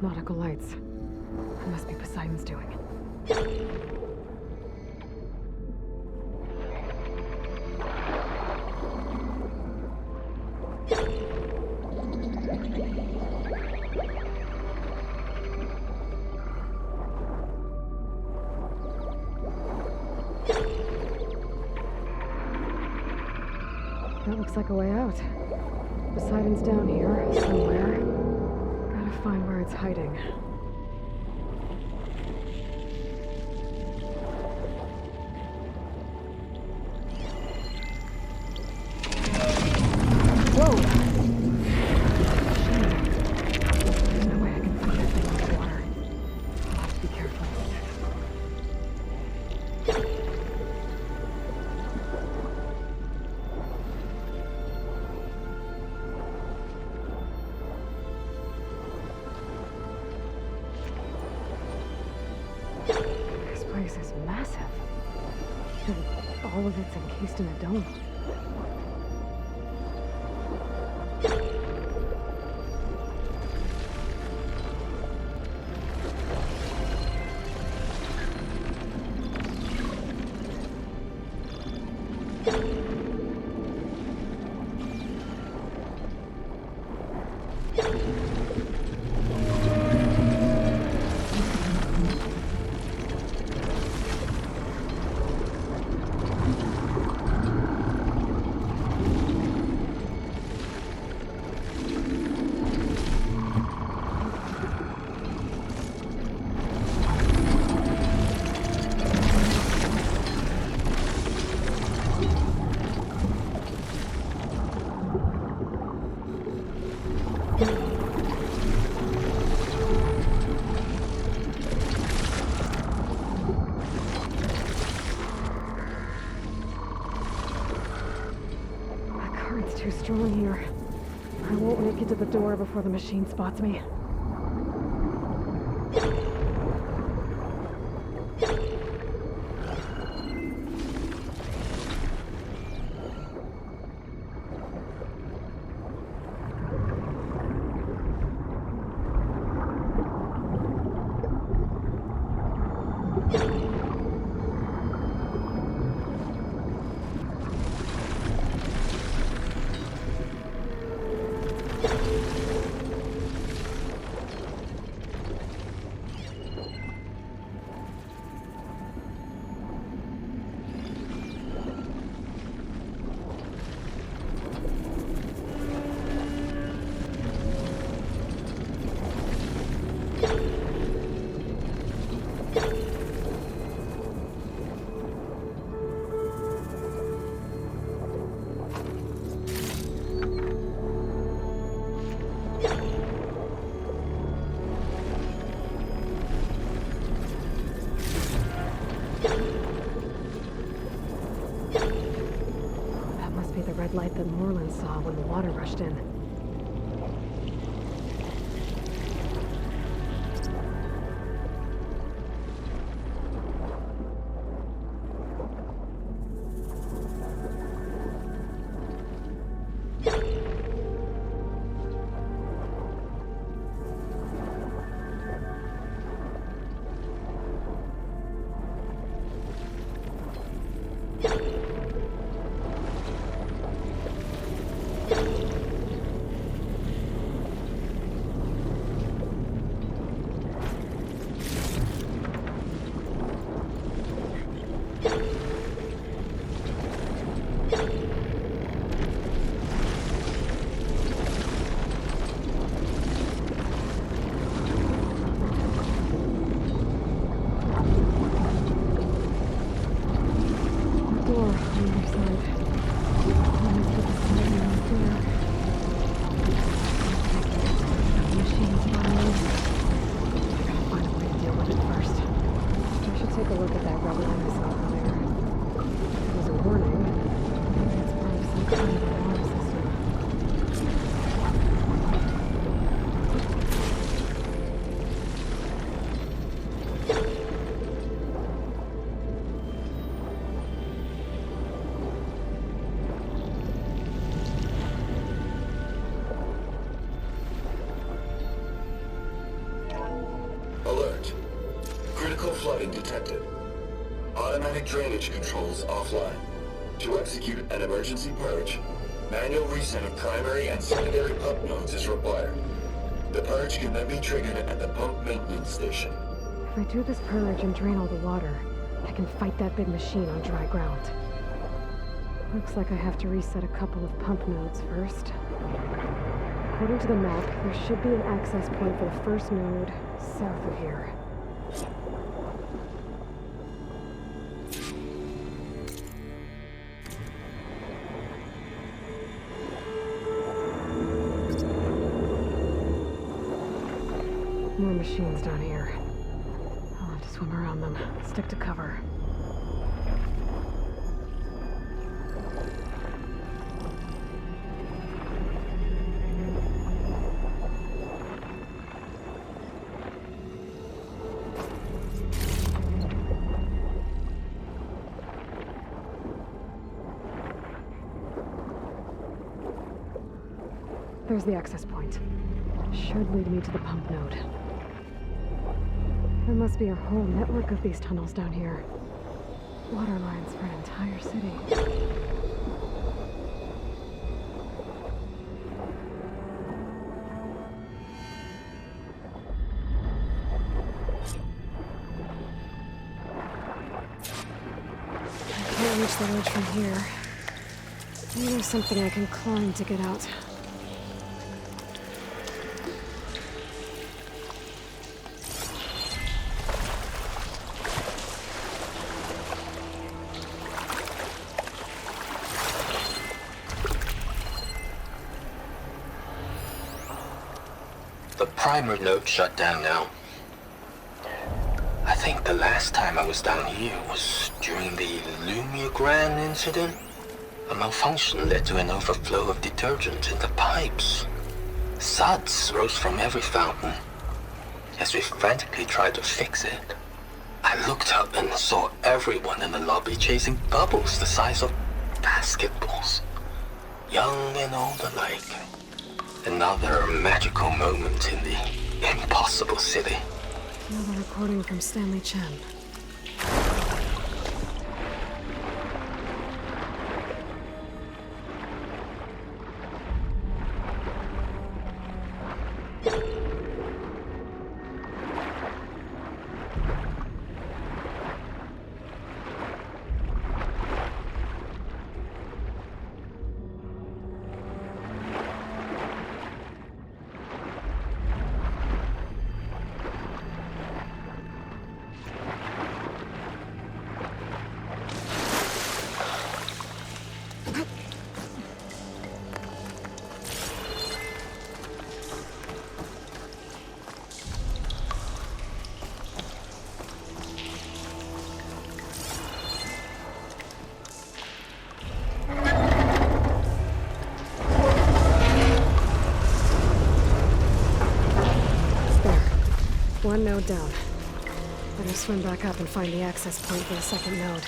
Nautical lights. It must be Poseidon's doing. That looks like a way out. Poseidon's down here, somewhere. Gotta find where it's hiding. Whoa! There's no way I can find that thing in the water. I'll have to be careful. This place is massive. And all of it's encased in a dome. Too strong here. I won't make it to the door before the machine spots me. red light that Moreland saw when the water rushed in. Alert. Critical flooding detected. Automatic drainage controls offline. To execute an emergency purge, manual reset of primary and secondary pump nodes is required. The purge can then be triggered at the pump maintenance station. If I do this purge and drain all the water, I can fight that big machine on dry ground. Looks like I have to reset a couple of pump nodes first. According to the map, there should be an access point for the first node south of here. More machines down here. I'll have to swim around them. Stick to cover. There's the access point. Should lead me to the pump node. There must be a whole network of these tunnels down here. Water lines for an entire city. I can't reach the ledge from here. Maybe there's something I can climb to get out. The primer node shut down now. I think the last time I was down here was during the Lumia Gran incident. A malfunction led to an overflow of detergent in the pipes. Suds rose from every fountain. As we frantically tried to fix it, I looked up and saw everyone in the lobby chasing bubbles the size of basketballs. Young and old alike. Another magical moment in the impossible city. Another recording from Stanley Chen. one node down. Better swim back up and find the access point for the second node.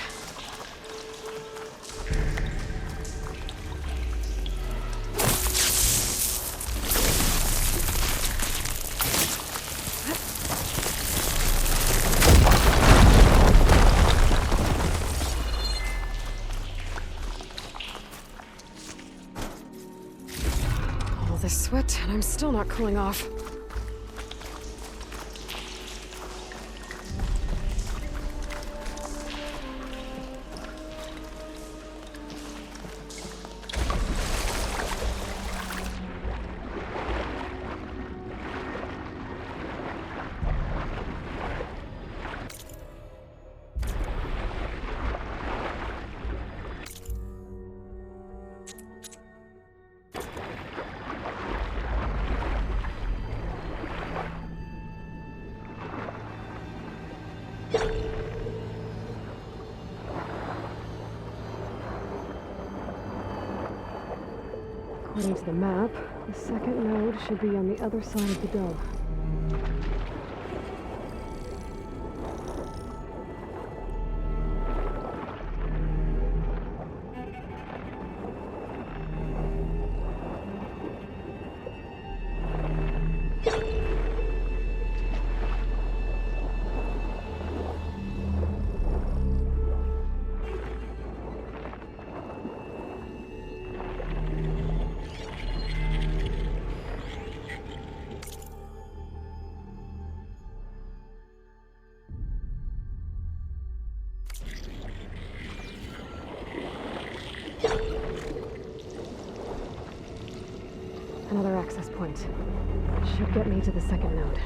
All this sweat, and I'm still not cooling off. According to the map, the second node should be on the other side of the dome. Another access point. Should get me to the second node.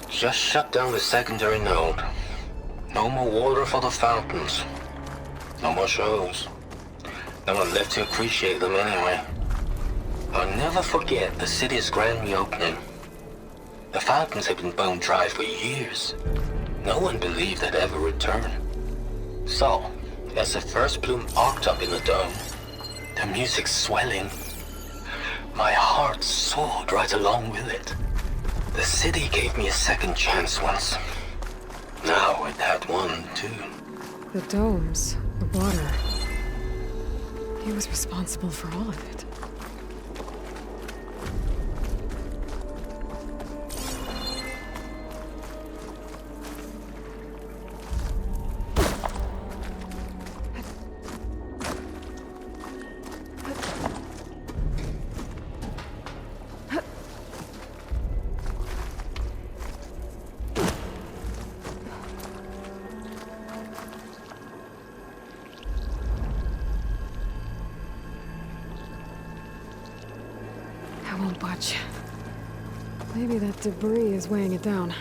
Just shut down the secondary node. No more water for the fountains. No more shows. No one left to appreciate them anyway. I'll never forget the city's grand reopening. The fountains had been bone dry for years. No one believed they'd ever return. So, as the first bloom arced up in the dome, the music swelling, my heart soared right along with it. The city gave me a second chance once. Now it had one, too. The domes, the water. He was responsible for all of it. I won't budge. Maybe that debris is weighing it down.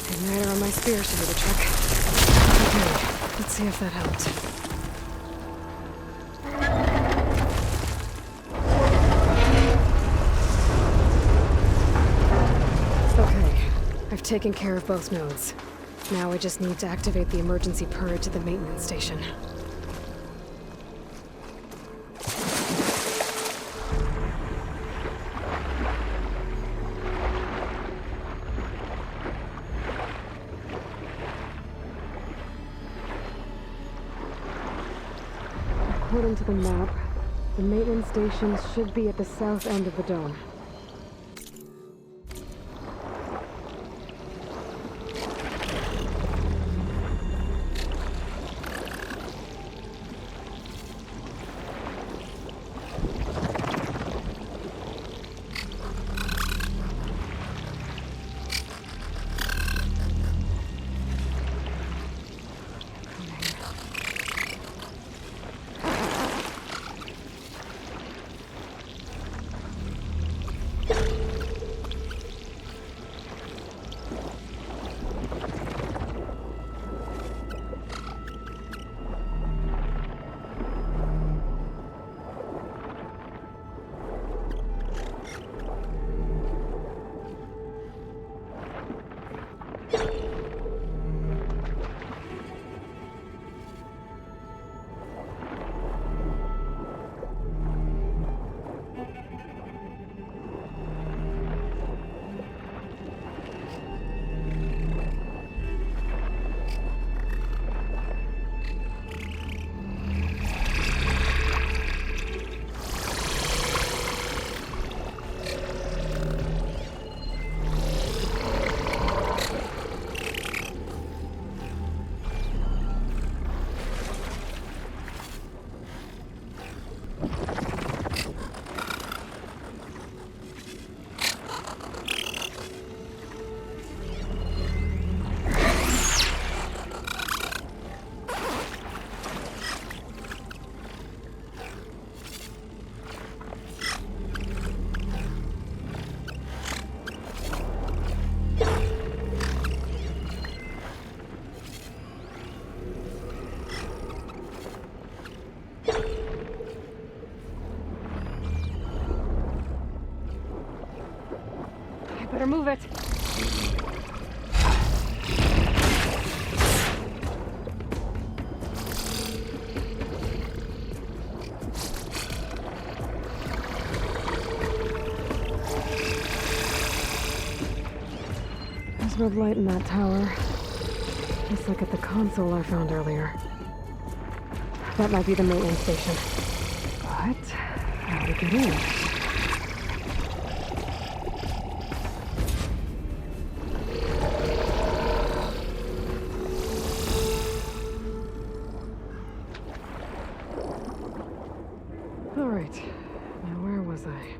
Igniter on my spear should do the trick. Okay, let's see if that helped. Okay, I've taken care of both nodes. Now I just need to activate the emergency purge at the maintenance station. According to the map, the maintenance station should be at the south end of the dome. Better move it. There's red light in that tower. Just like at the console I found earlier. That might be the maintenance station. But how do we get in? All right. Now where was I?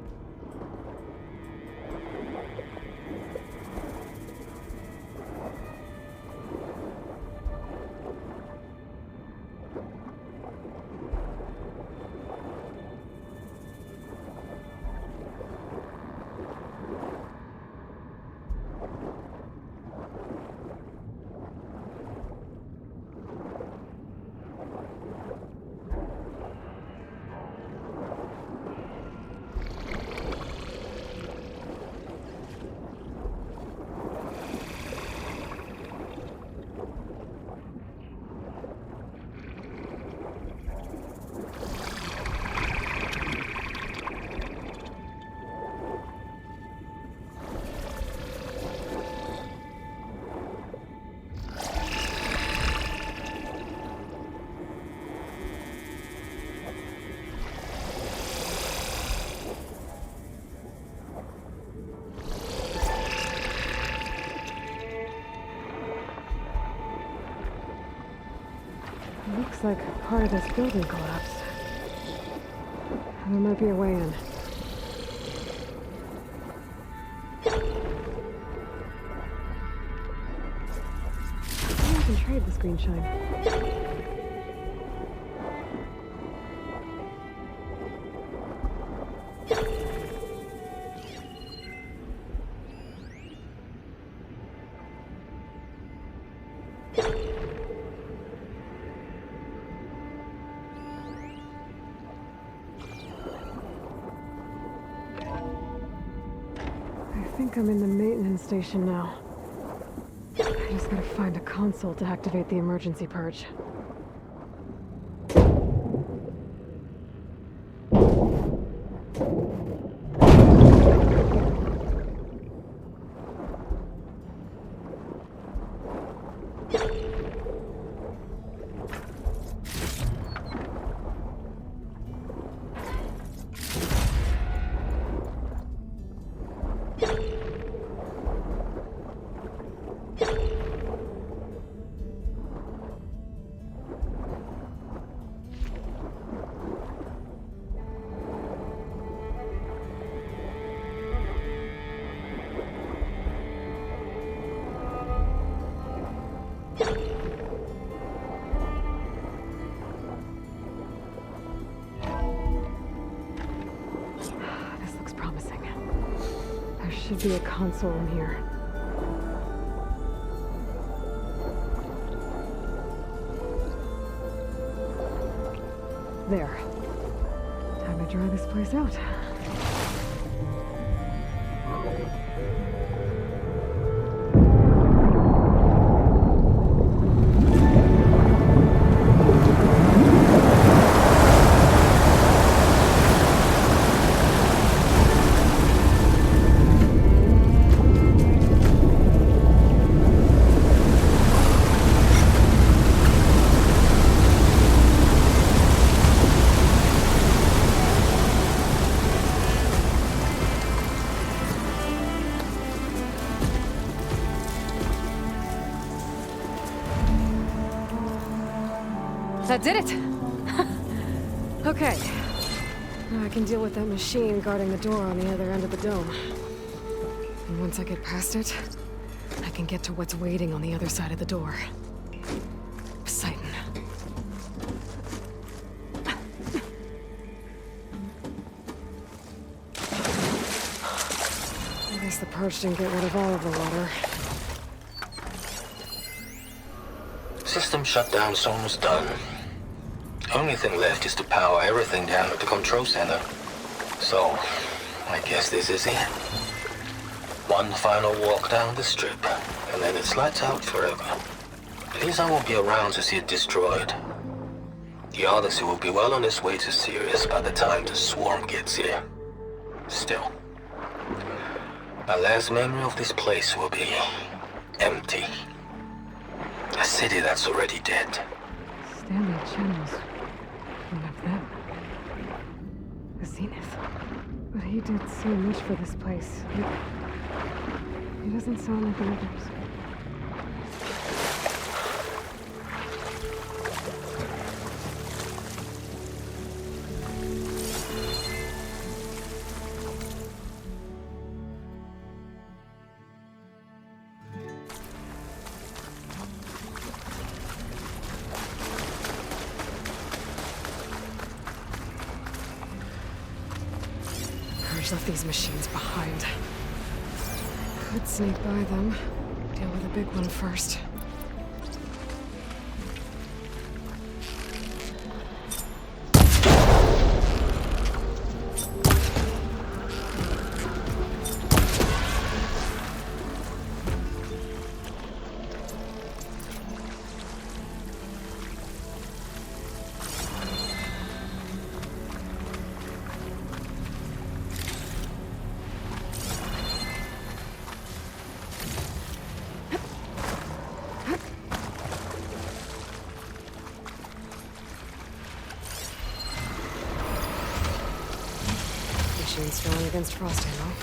Looks like part of this building collapsed. There might be a way in. Maybe I can trade this green shine. I think I'm in the maintenance station now. I just gotta find a console to activate the emergency purge. Should be a console in here. There. Time to dry this place out. That did it! Okay. Now I can deal with that machine guarding the door on the other end of the dome. And once I get past it, I can get to what's waiting on the other side of the door. Poseidon. I guess the purge didn't get rid of all of the water. System shutdown's almost done. Only thing left is to power everything down at the control center. So, I guess this is it. One final walk down the strip, and then it's lights out forever. At least I won't be around to see it destroyed. The Odyssey will be well on its way to Sirius by the time the swarm gets here. Still, my last memory of this place will be empty. A city that's already dead. Stanley Chen was one of them. The Zenith. But he did so much for this place. He doesn't sound like the others. Purge left these machines behind. Could sneak by them. Deal with the big one first. Strong against frost ammo.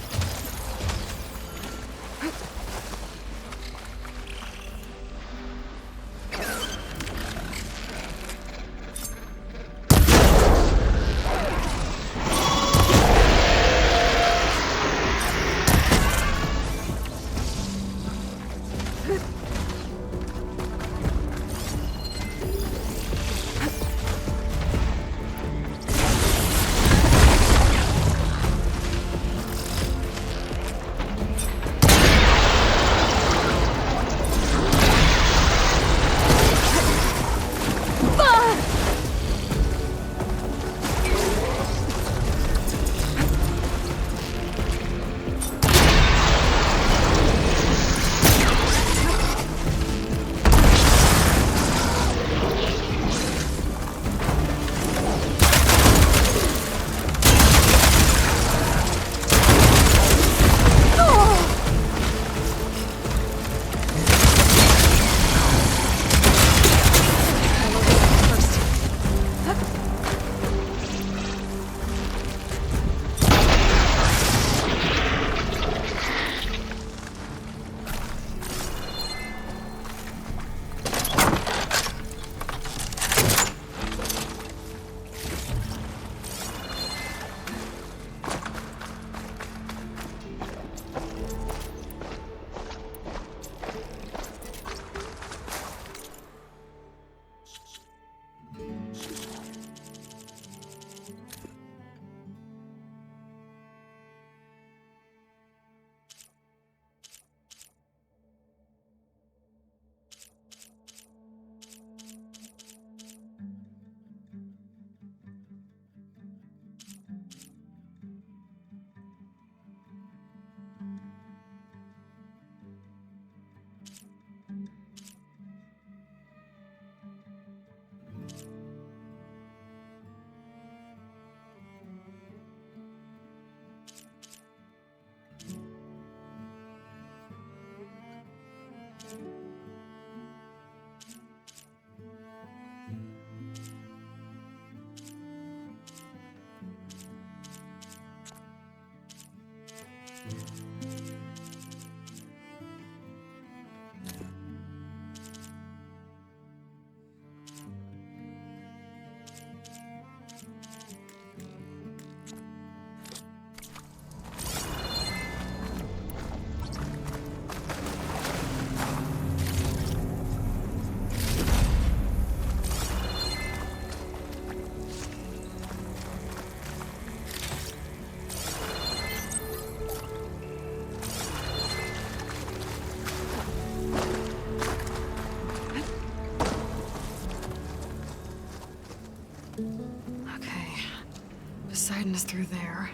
Poseidon is through there.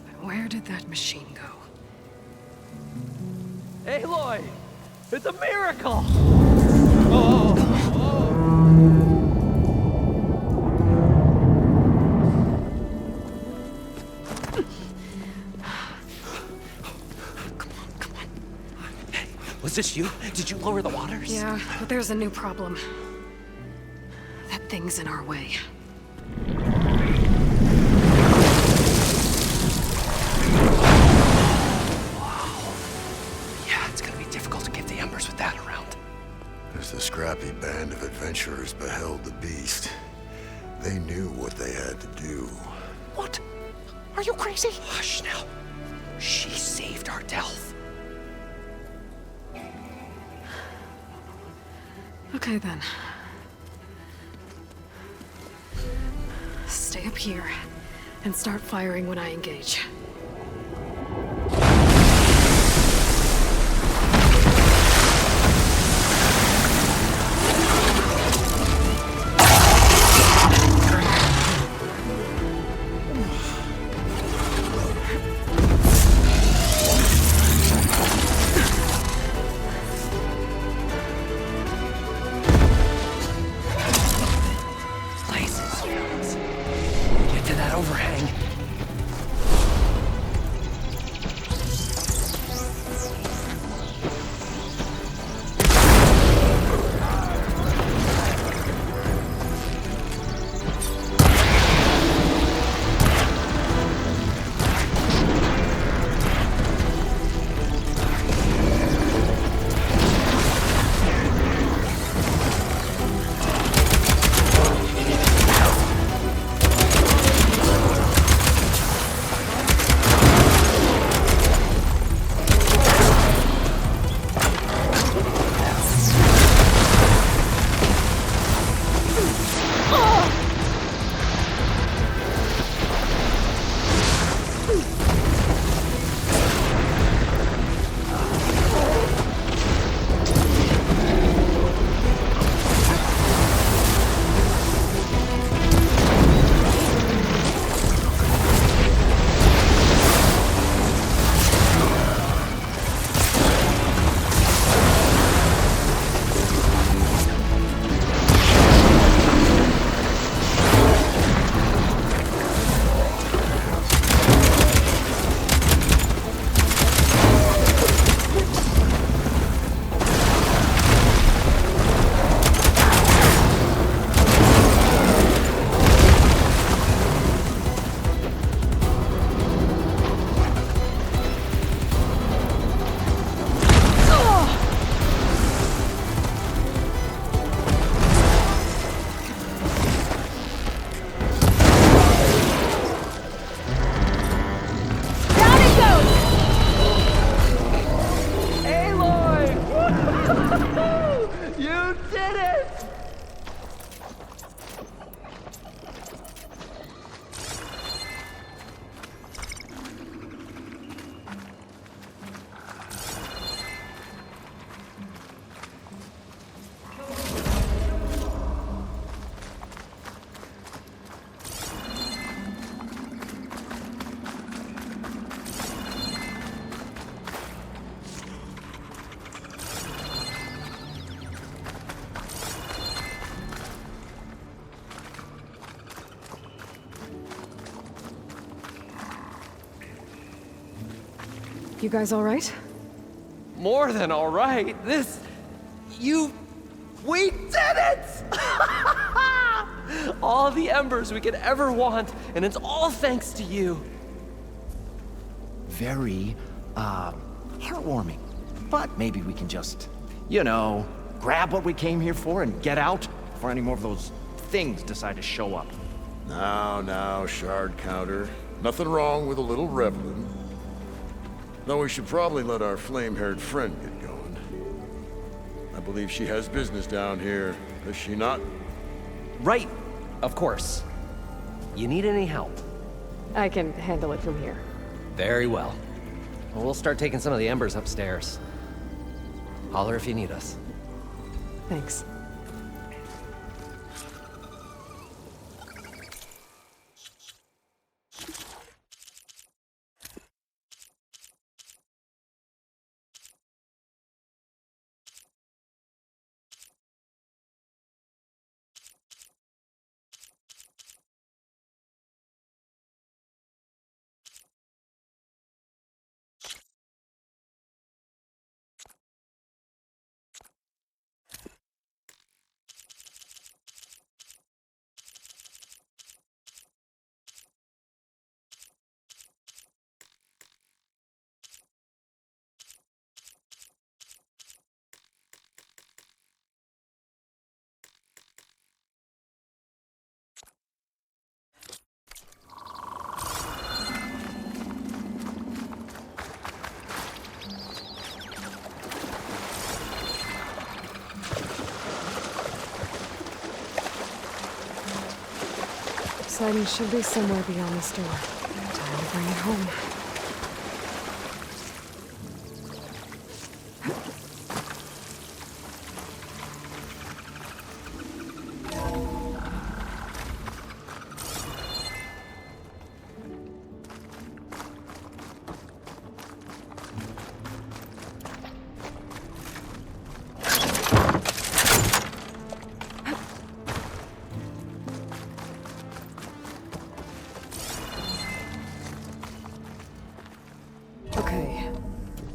But where did that machine go? Aloy! It's a miracle! Was this you? Did you lower the waters? Yeah, but there's a new problem. That thing's in our way. Yeah, it's gonna be difficult to get the embers with that around. As the scrappy band of adventurers beheld the beast, they knew what they had to do. What? Are you crazy? Hush now. She saved our Delph. Okay then. Stay up here and start firing when I engage. Places, fellas. Get to that overhang. You guys all right? More than all right. We did it! All the embers we could ever want, and it's all thanks to you. Very, heartwarming. But maybe we can just, grab what we came here for and get out before any more of those things decide to show up. Now, Shard Counter. Nothing wrong with a little reveling. Though we should probably let our flame-haired friend get going. I believe she has business down here, does she not? Right, of course. You need any help? I can handle it from here. Very well. We'll start taking some of the embers upstairs. Holler if you need us. Thanks. Poseidon should be somewhere beyond the store. Time to bring it home. Okay.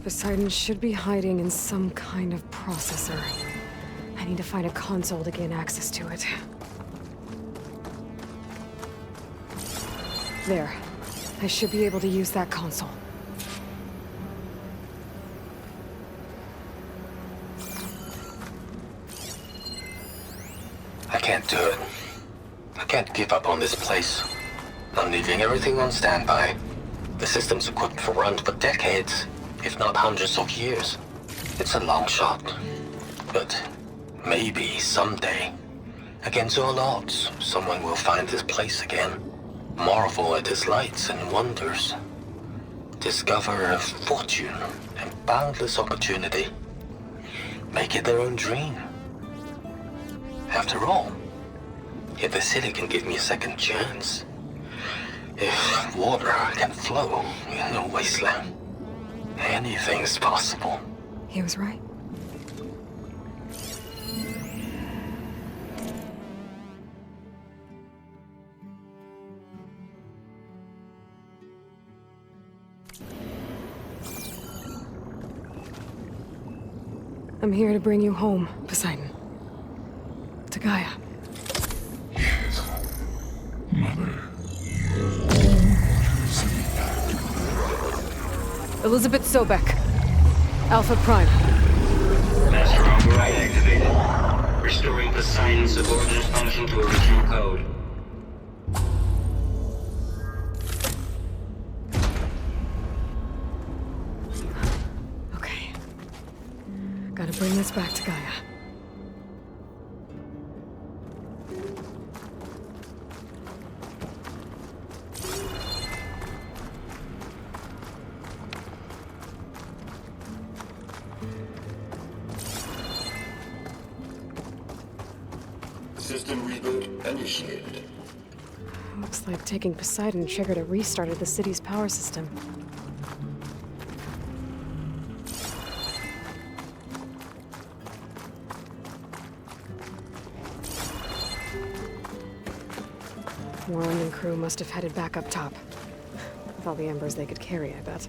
Poseidon should be hiding in some kind of processor. I need to find a console to gain access to it. There. I should be able to use that console. I can't do it. I can't give up on this place. I'm leaving everything on standby. The system's equipped for runs for decades, if not hundreds of years. It's a long shot. But maybe someday, against all odds, someone will find this place again. Marvel at its lights and wonders. Discover a fortune and boundless opportunity. Make it their own dream. After all, if the city can give me a second chance, if water can flow in a wasteland, anything's possible. He was right. I'm here to bring you home, Poseidon. To Gaia. Mother. Elizabeth Sobek. Alpha Prime. Master override activated. Restoring Poseidon's subordinate function to original code. Okay. Gotta bring this back to Gaia. System reboot initiated. Looks like taking Poseidon triggered a restart of the city's power system. Warren and crew must have headed back up top. With all the embers they could carry, I bet.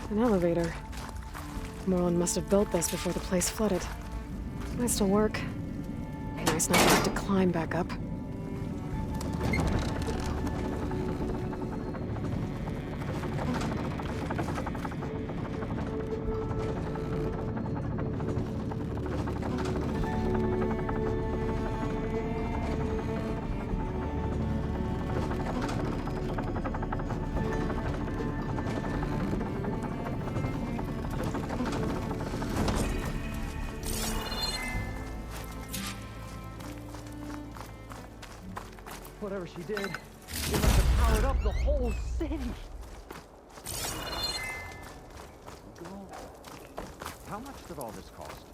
An elevator. Morlun must have built this before the place flooded. Might still work. Be nice not to have to climb back up. whatever she did, it must have powered up the whole city. How much did all this cost?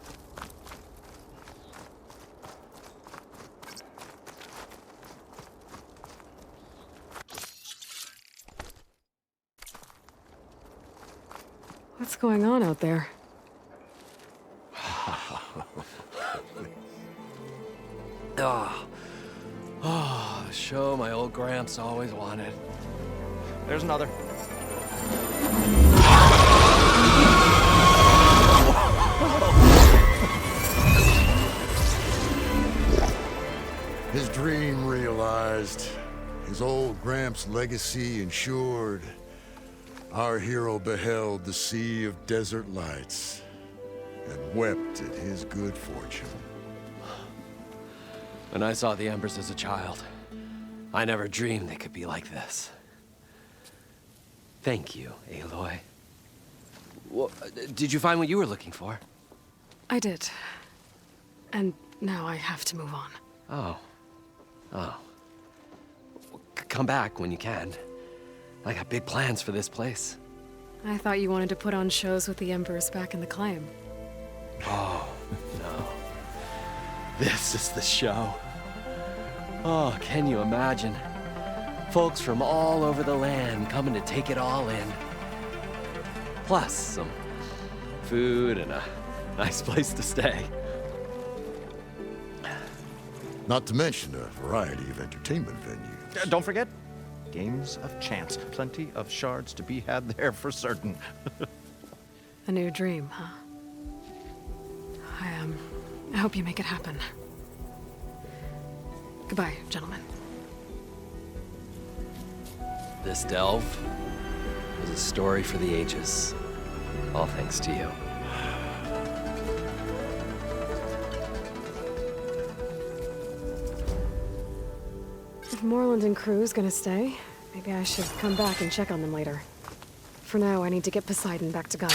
What's going on out there? Oh, show my old Gramps always wanted. There's another. His dream realized, his old Gramps' legacy ensured. Our hero beheld the sea of desert lights and wept at his good fortune. When I saw the Embers as a child, I never dreamed they could be like this. Thank you, Aloy. Well, did you find what you were looking for? I did. And now I have to move on. Oh. Oh. Come back when you can. I got big plans for this place. I thought you wanted to put on shows with the Embers back in the Claim. Oh, no. This is the show. Oh, can you imagine? Folks from all over the land coming to take it all in. Plus some food and a nice place to stay. Not to mention a variety of entertainment venues. Don't forget, games of chance. Plenty of shards to be had there for certain. A new dream, huh? I hope you make it happen. Goodbye, gentlemen. This delve is a story for the ages. All thanks to you. If Moreland and crew's gonna stay, maybe I should come back and check on them later. For now, I need to get Poseidon back to Gaia.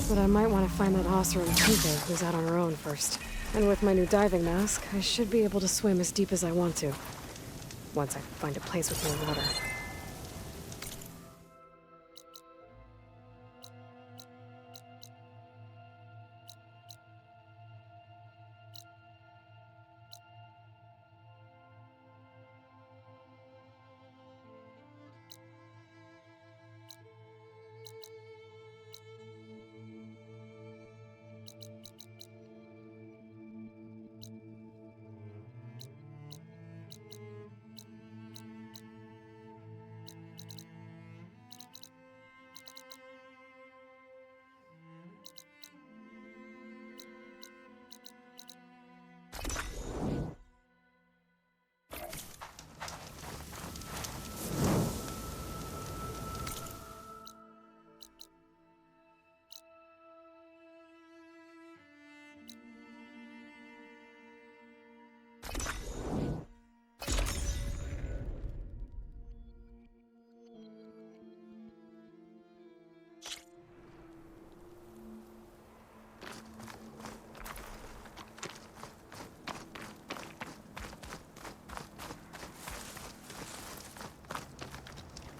But I might want to find that Ossor and Tuve who's out on her own first. And with my new diving mask, I should be able to swim as deep as I want to. Once I find a place with more water.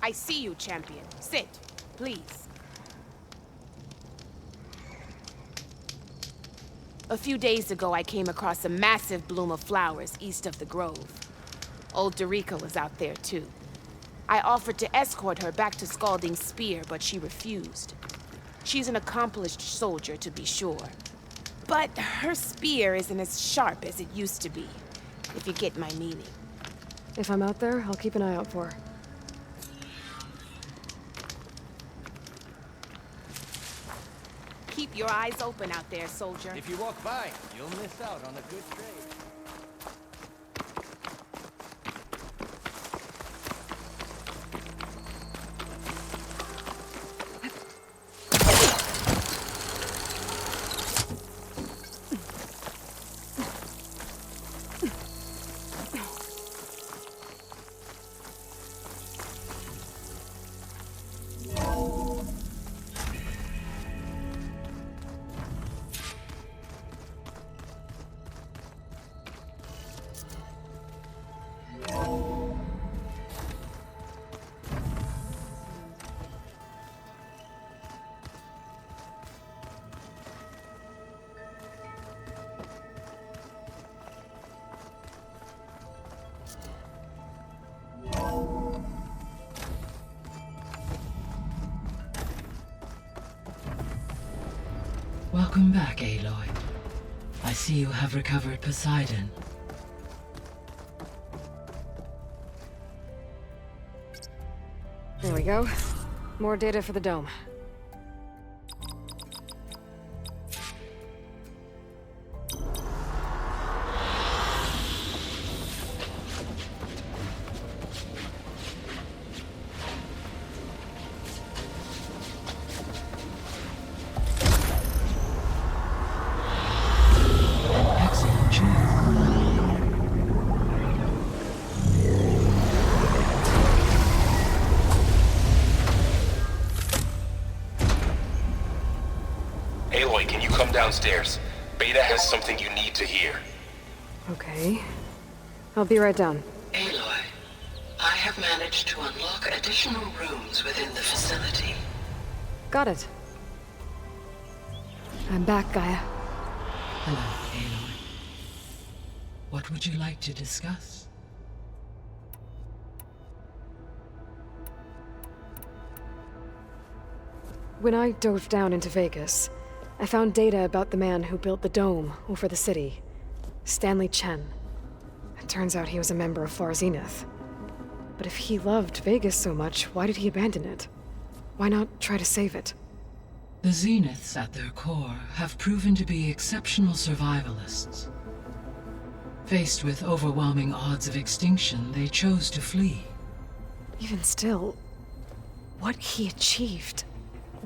I see you, champion. Sit, please. A few days ago, I came across a massive bloom of flowers east of the grove. Old Darika was out there, too. I offered to escort her back to Scalding Spear, but she refused. She's an accomplished soldier, to be sure. But her spear isn't as sharp as it used to be, if you get my meaning. If I'm out there, I'll keep an eye out for her. Keep your eyes open out there, soldier. If you walk by, you'll miss out on a good trade. Welcome back, Aloy. I see you have recovered Poseidon. There we go. More data for the dome. Excellent choice. Aloy, can you come downstairs? Beta has something you need to hear. Okay. I'll be right down. Aloy, I have managed to unlock additional rooms within the facility. Got it. I'm back, Gaia. Hello, Aloy. What would you like to discuss? When I dove down into Vegas, I found data about the man who built the dome over the city. Stanley Chen. It turns out he was a member of Far Zenith. But if he loved Vegas so much, why did he abandon it? Why not try to save it? The Zeniths, at their core, have proven to be exceptional survivalists. Faced with overwhelming odds of extinction, they chose to flee. Even still, what he achieved.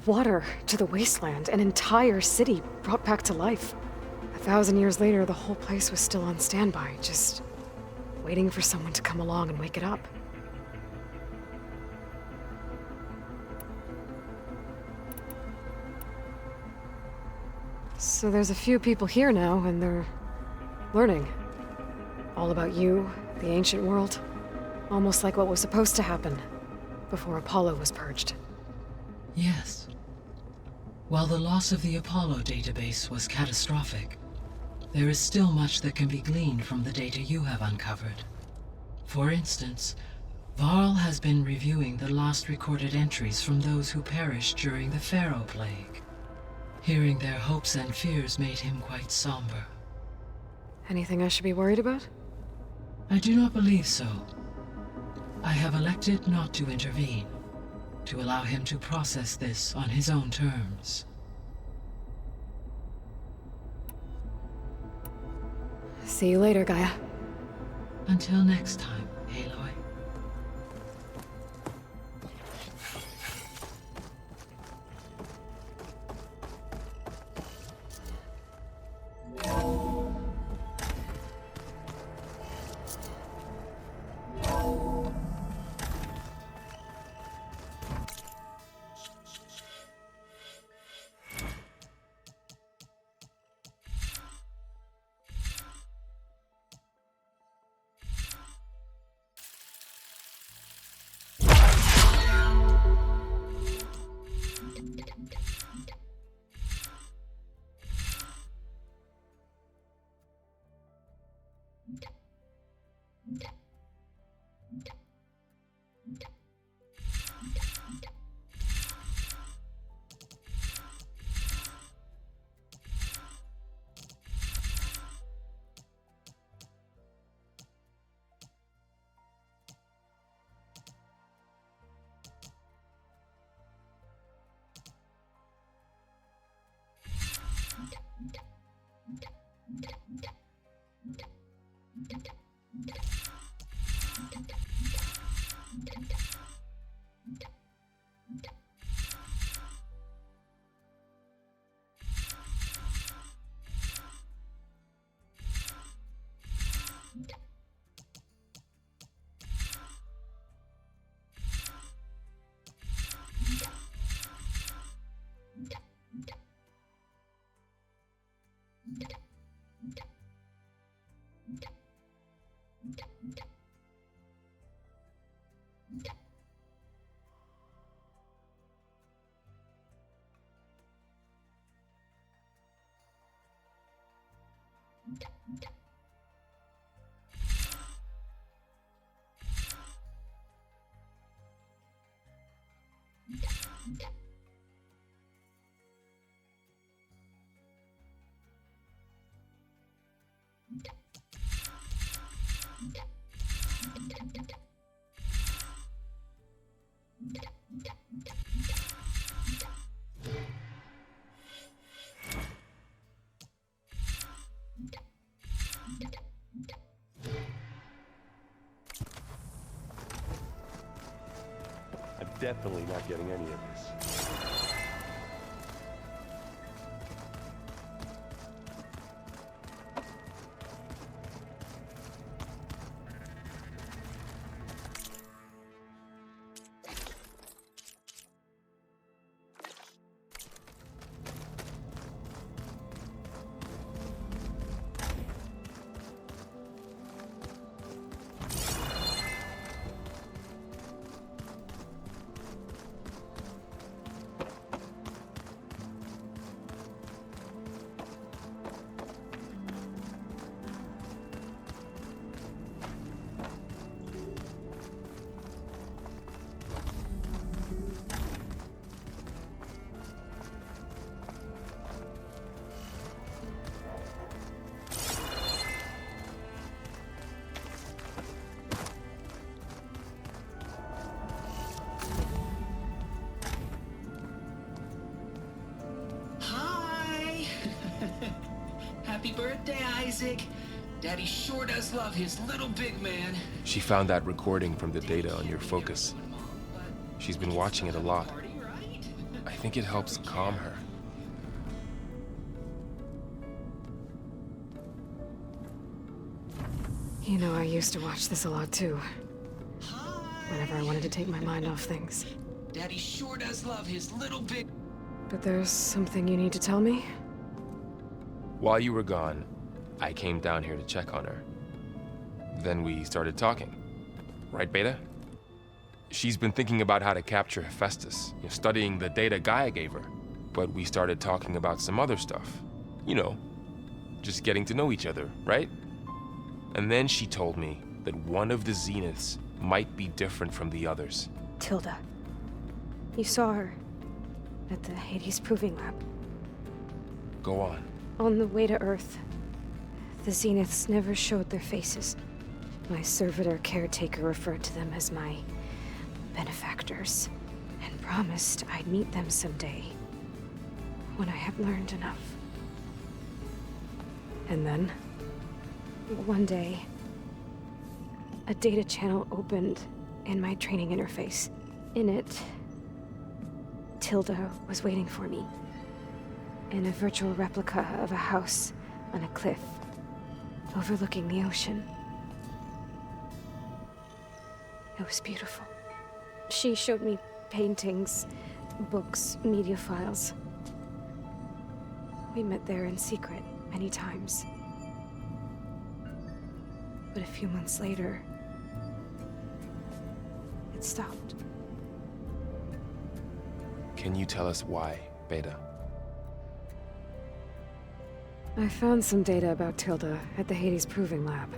Water to the wasteland, an entire city brought back to life. 1,000 years later, the whole place was still on standby, just waiting for someone to come along and wake it up. So there's a few people here now, and they're learning. All about you, the ancient world. Almost like what was supposed to happen before Apollo was purged. Yes. While the loss of the Apollo database was catastrophic, there is still much that can be gleaned from the data you have uncovered. For instance, Varl has been reviewing the last recorded entries from those who perished during the Pharaoh Plague. Hearing their hopes and fears made him quite somber. Anything I should be worried about? I do not believe so. I have elected not to intervene, to allow him to process this on his own terms. See you later, Gaia. Until next time, Aloy. definitely not getting any of this. Happy birthday, Isaac. Daddy sure does love his little big man. She found that recording from the data on your focus. She's been watching it a lot. I think it helps calm her. You know, I used to watch this a lot too. Whenever I wanted to take my mind off things. Daddy sure does love his little big... But there's something you need to tell me? While you were gone, I came down here to check on her. Then we started talking. Right, Beta? She's been thinking about how to capture Hephaestus, studying the data Gaia gave her. But we started talking about some other stuff. You know, just getting to know each other, right? And then she told me that one of the Zeniths might be different from the others. Tilda. You saw her at the Hades Proving Lab. Go on. On the way to Earth, the Zeniths never showed their faces. My servitor caretaker referred to them as my benefactors, and promised I'd meet them someday, when I had learned enough. And then, one day, a data channel opened in my training interface. In it, Tilda was waiting for me. In a virtual replica of a house on a cliff, overlooking the ocean. It was beautiful. She showed me paintings, books, media files. We met there in secret many times. But a few months later, it stopped. Can you tell us why, Beta? I found some data about Tilda at the Hades Proving Lab.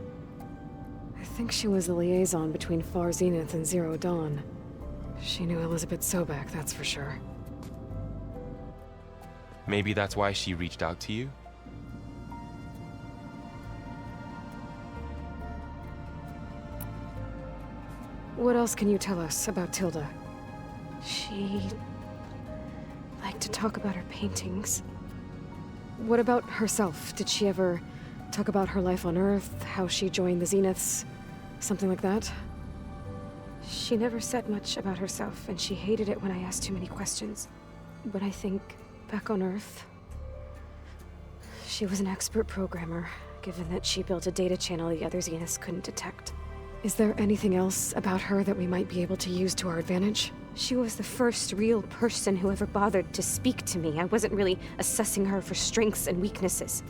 I think she was the liaison between Far Zenith and Zero Dawn. She knew Elizabeth Sobek, that's for sure. Maybe that's why she reached out to you? What else can you tell us about Tilda? She liked to talk about her paintings. What about herself? Did she ever talk about her life on Earth, how she joined the Zeniths, something like that? She never said much about herself, and she hated it when I asked too many questions. But I think, back on Earth, she was an expert programmer, given that she built a data channel the other Zeniths couldn't detect. Is there anything else about her that we might be able to use to our advantage? She was the first real person who ever bothered to speak to me. I wasn't really assessing her for strengths and weaknesses.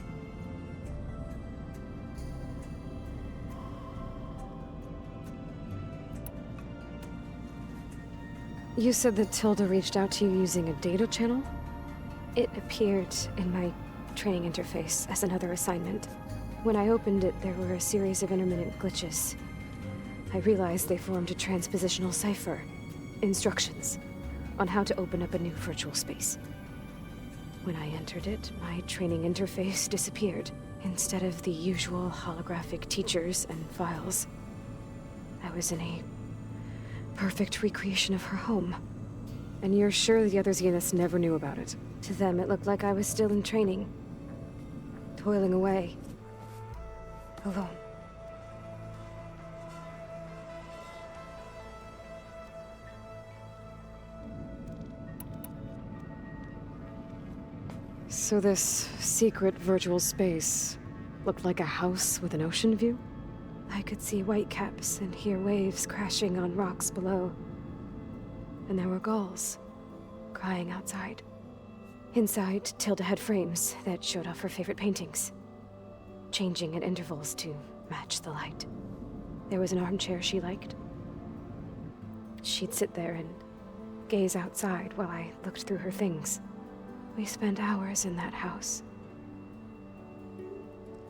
You said that Tilda reached out to you using a data channel? It appeared in my training interface as another assignment. When I opened it, there were a series of intermittent glitches. I realized they formed a transpositional cipher. Instructions on how to open up a new virtual space. When I entered it, my training interface disappeared. Instead of the usual holographic teachers and files, I was in a perfect recreation of her home. And you're sure the other Zeniths never knew about it? To them, it looked like I was still in training, toiling away, alone. So this secret virtual space looked like a house with an ocean view? I could see whitecaps and hear waves crashing on rocks below. And there were gulls crying outside. Inside, Tilda had frames that showed off her favorite paintings, changing at intervals to match the light. There was an armchair she liked. She'd sit there and gaze outside while I looked through her things. We spent hours in that house.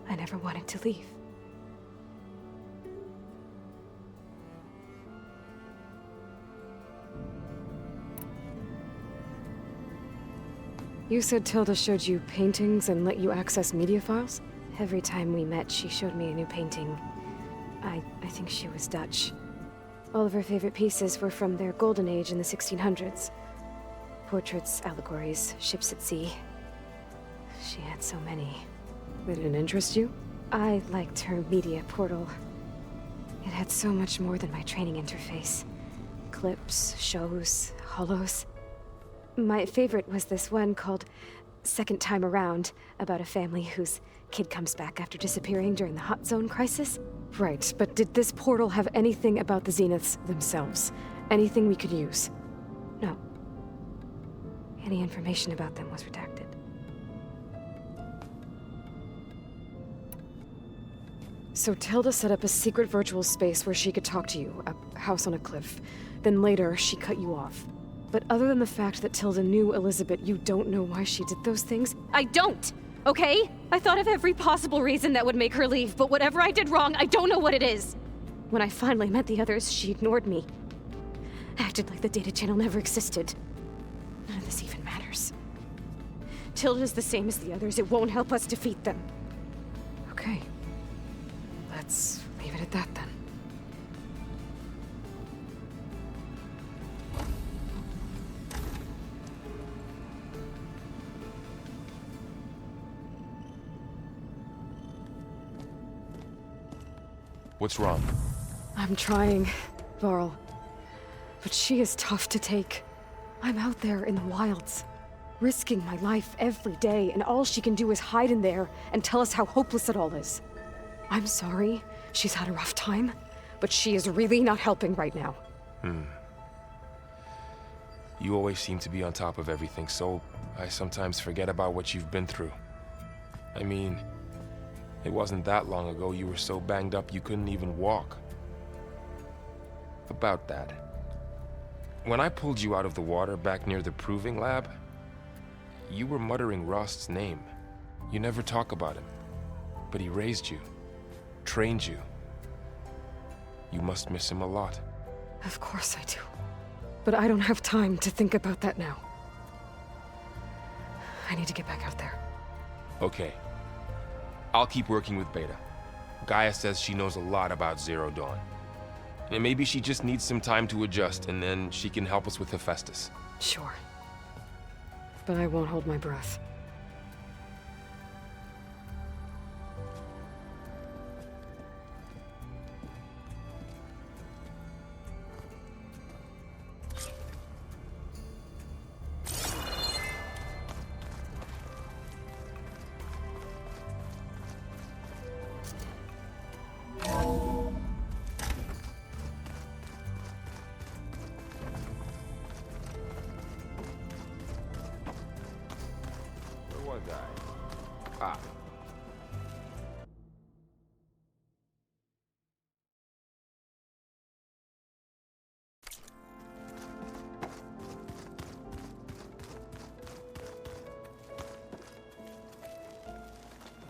I never wanted to leave. You said Tilda showed you paintings and let you access media files? Every time we met, she showed me a new painting. I think she was Dutch. All of her favorite pieces were from their golden age in the 1600s. Portraits, allegories, ships at sea. She had so many. They didn't interest you? I liked her media portal. It had so much more than my training interface. Clips, shows, holos. My favorite was this one called Second Time Around, about a family whose kid comes back after disappearing during the Hot Zone crisis. Right, but did this portal have anything about the Zeniths themselves? Anything we could use? No. Any information about them was redacted. So Tilda set up a secret virtual space where she could talk to you, a house on a cliff. Then later, she cut you off. But other than the fact that Tilda knew Elizabeth, you don't know why she did those things? I don't! Okay? I thought of every possible reason that would make her leave, but whatever I did wrong, I don't know what it is. When I finally met the others, she ignored me. Acted like the data channel never existed. None of this even matters. Tilda's the same as the others. It won't help us defeat them. Okay. Let's leave it at that then. What's wrong? I'm trying, Varl. But she is tough to take. I'm out there in the wilds, risking my life every day, and all she can do is hide in there and tell us how hopeless it all is. I'm sorry she's had a rough time, but she is really not helping right now. You always seem to be on top of everything, so I sometimes forget about what you've been through. I mean, it wasn't that long ago you were so banged up you couldn't even walk. About that. When I pulled you out of the water back near the proving lab, you were muttering Rost's name. You never talk about him. But he raised you, trained you. You must miss him a lot. Of course I do. But I don't have time to think about that now. I need to get back out there. Okay. I'll keep working with Beta. Gaia says she knows a lot about Zero Dawn. And maybe she just needs some time to adjust, and then she can help us with Hephaestus. Sure. But I won't hold my breath.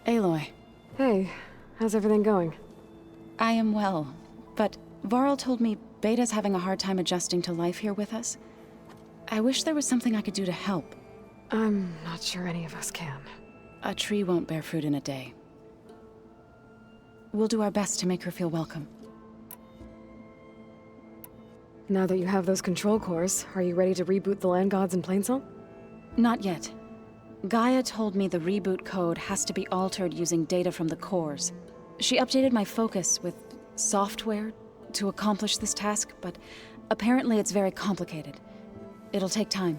Aloy. Hey, how's everything going? I am well, but Varl told me Beta's having a hard time adjusting to life here with us. I wish there was something I could do to help. I'm not sure any of us can. A tree won't bear fruit in a day. We'll do our best to make her feel welcome. Now that you have those control cores, are you ready to reboot the Land Gods in Plainsong? Not yet. Gaia told me the reboot code has to be altered using data from the cores. She updated my focus with software to accomplish this task, but apparently it's very complicated. It'll take time.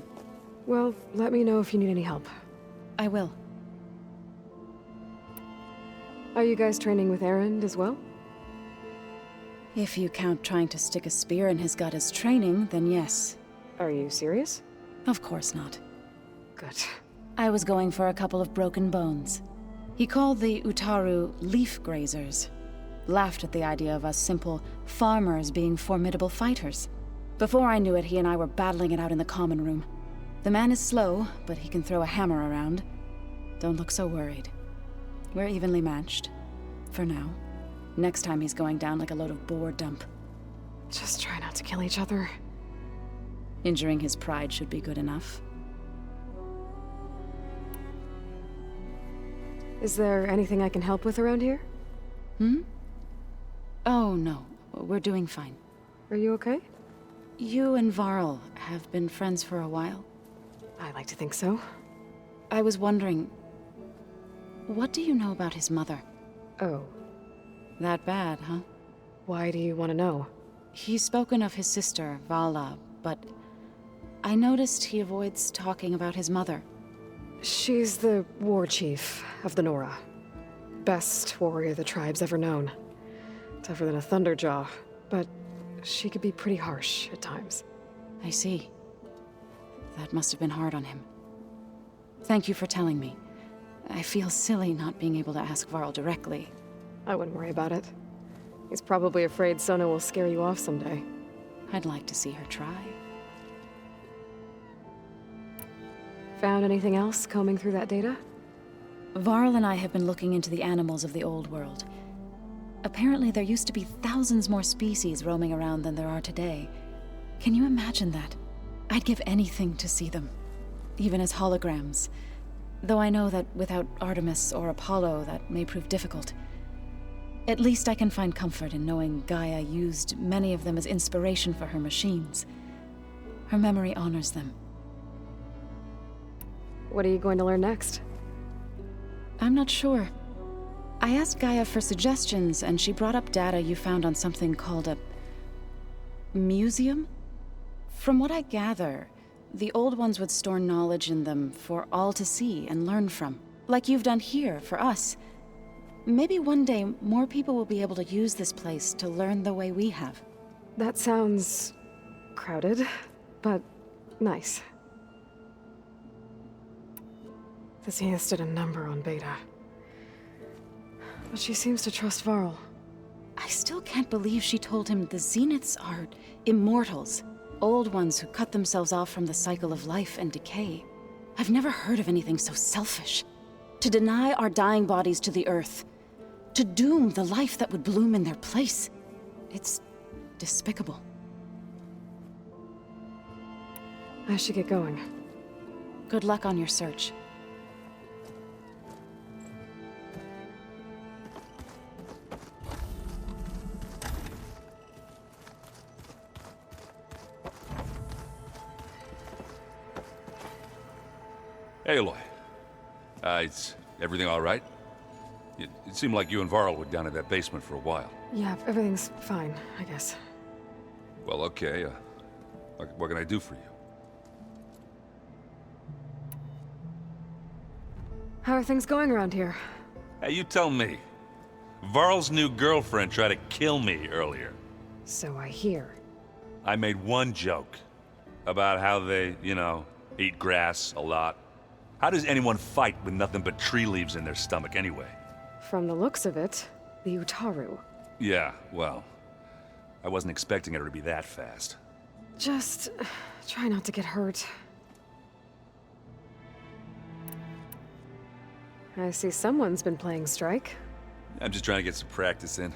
Well, let me know if you need any help. I will. Are you guys training with Erend as well? If you count trying to stick a spear in his gut as training, then yes. Are you serious? Of course not. Good. I was going for a couple of broken bones. He called the Utaru leaf grazers. Laughed at the idea of us simple farmers being formidable fighters. Before I knew it, he and I were battling it out in the common room. The man is slow, but he can throw a hammer around. Don't look so worried. We're evenly matched. For now. Next time he's going down like a load of boar dump. Just try not to kill each other. Injuring his pride should be good enough. Is there anything I can help with around here? Hmm? Oh, no. We're doing fine. Are you okay? You and Varl have been friends for a while. I like to think so. I was wondering, what do you know about his mother? Oh. That bad, huh? Why do you want to know? He's spoken of his sister, Vala, but I noticed he avoids talking about his mother. She's the war chief of the Nora. Best warrior the tribe's ever known. Tougher than a Thunderjaw, but she could be pretty harsh at times. I see. That must have been hard on him. Thank you for telling me. I feel silly not being able to ask Varl directly. I wouldn't worry about it. He's probably afraid Sona will scare you off someday. I'd like to see her try. Found anything else combing through that data? Varl and I have been looking into the animals of the old world. Apparently there used to be thousands more species roaming around than there are today. Can you imagine that? I'd give anything to see them. Even as holograms. Though I know that without Artemis or Apollo, that may prove difficult. At least I can find comfort in knowing Gaia used many of them as inspiration for her machines. Her memory honors them. What are you going to learn next? I'm not sure. I asked Gaia for suggestions, and she brought up data you found on something called a museum? From what I gather, the old ones would store knowledge in them for all to see and learn from. Like you've done here, for us. Maybe one day, more people will be able to use this place to learn the way we have. That sounds crowded, but nice. The Zeniths did a number on Beta. But she seems to trust Varl. I still can't believe she told him the Zeniths are immortals. Old ones who cut themselves off from the cycle of life and decay. I've never heard of anything so selfish. To deny our dying bodies to the earth. To doom the life that would bloom in their place. It's despicable. I should get going. Good luck on your search. Hey, Aloy. Is everything all right? It seemed like you and Varl were down in that basement for a while. Yeah, everything's fine, I guess. Well, okay. What can I do for you? How are things going around here? Hey, you tell me. Varl's new girlfriend tried to kill me earlier. So I hear. I made one joke about how they, eat grass a lot. How does anyone fight with nothing but tree leaves in their stomach anyway? From the looks of it, the Utaru. Yeah, well, I wasn't expecting her to be that fast. Just try not to get hurt. I see someone's been playing Strike. I'm just trying to get some practice in.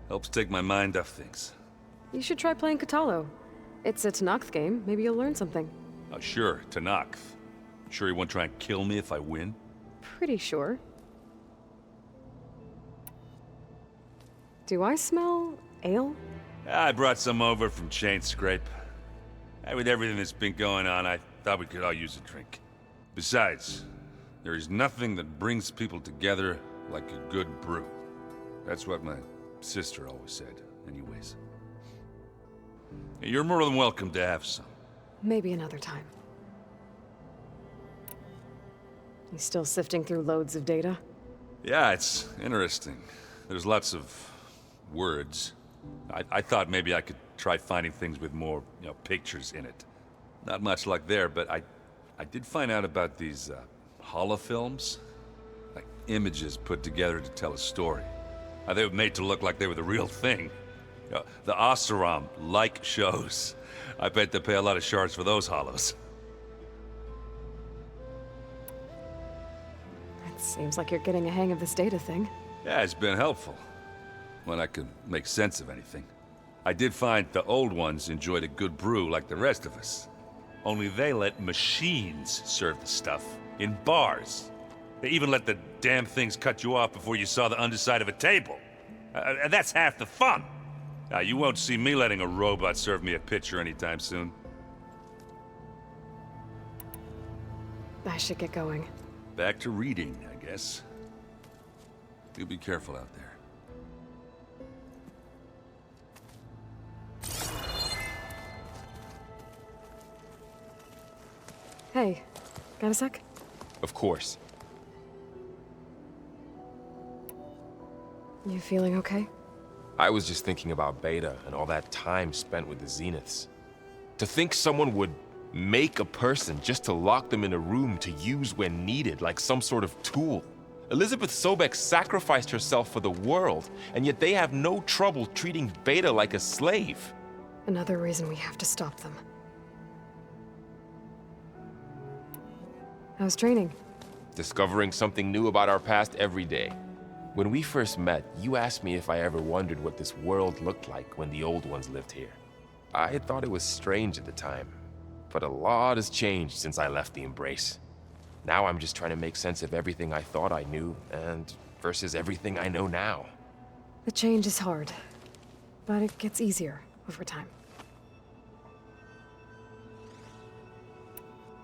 Helps take my mind off things. You should try playing Katalo. It's a Tenakth game. Maybe you'll learn something. Oh, sure, Tenakth. Sure he won't try and kill me if I win? Pretty sure. Do I smell ale? I brought some over from Chain Scrape. With everything that's been going on, I thought we could all use a drink. Besides, there is nothing that brings people together like a good brew. That's what my sister always said, anyways. You're more than welcome to have some. Maybe another time. You still sifting through loads of data? Yeah, it's interesting. There's lots of words. I thought maybe I could try finding things with more, pictures in it. Not much luck there, but I did find out about these holofilms. Like images put together to tell a story. They were made to look like they were the real thing. The Oseram like shows. I bet they pay a lot of shards for those hollows. It seems like you're getting a hang of this data thing. Yeah, it's been helpful. When I could make sense of anything. I did find the old ones enjoyed a good brew like the rest of us. Only they let machines serve the stuff in bars. They even let the damn things cut you off before you saw the underside of a table. And that's half the fun. Now, you won't see me letting a robot serve me a pitcher anytime soon. I should get going. Back to reading, I guess. You be careful out there. Hey, got a sec? Of course. You feeling okay? I was just thinking about Beta and all that time spent with the Zeniths. To think someone would make a person just to lock them in a room to use when needed, like some sort of tool. Elizabeth Sobek sacrificed herself for the world, and yet they have no trouble treating Beta like a slave. Another reason we have to stop them. How's training? Discovering something new about our past every day. When we first met, you asked me if I ever wondered what this world looked like when the old ones lived here. I thought it was strange at the time, but a lot has changed since I left the Embrace. Now I'm just trying to make sense of everything I thought I knew, and versus everything I know now. The change is hard, but it gets easier over time.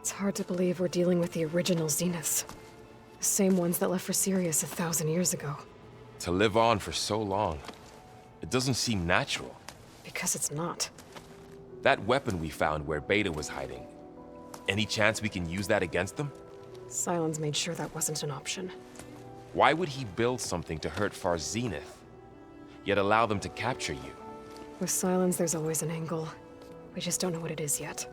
It's hard to believe we're dealing with the original Zeniths. The same ones that left for Sirius 1,000 years ago. To live on for so long, it doesn't seem natural. Because it's not. That weapon we found where Beta was hiding, any chance we can use that against them? Sylens made sure that wasn't an option. Why would he build something to hurt Far Zenith, yet allow them to capture you? With Sylens, there's always an angle. We just don't know what it is yet.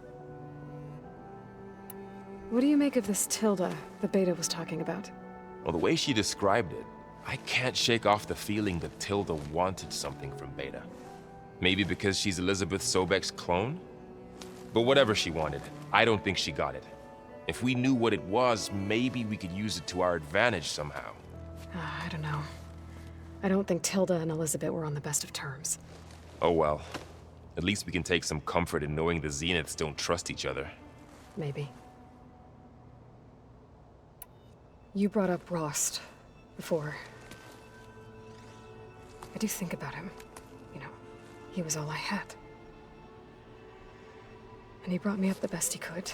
What do you make of this Tilda the Beta was talking about? Well, the way she described it, I can't shake off the feeling that Tilda wanted something from Beta. Maybe because she's Elizabeth Sobek's clone? But whatever she wanted, I don't think she got it. If we knew what it was, maybe we could use it to our advantage somehow. I don't know. I don't think Tilda and Elizabeth were on the best of terms. Oh well. At least we can take some comfort in knowing the Zeniths don't trust each other. Maybe. You brought up Rost before. I do think about him. You know, he was all I had. And he brought me up the best he could.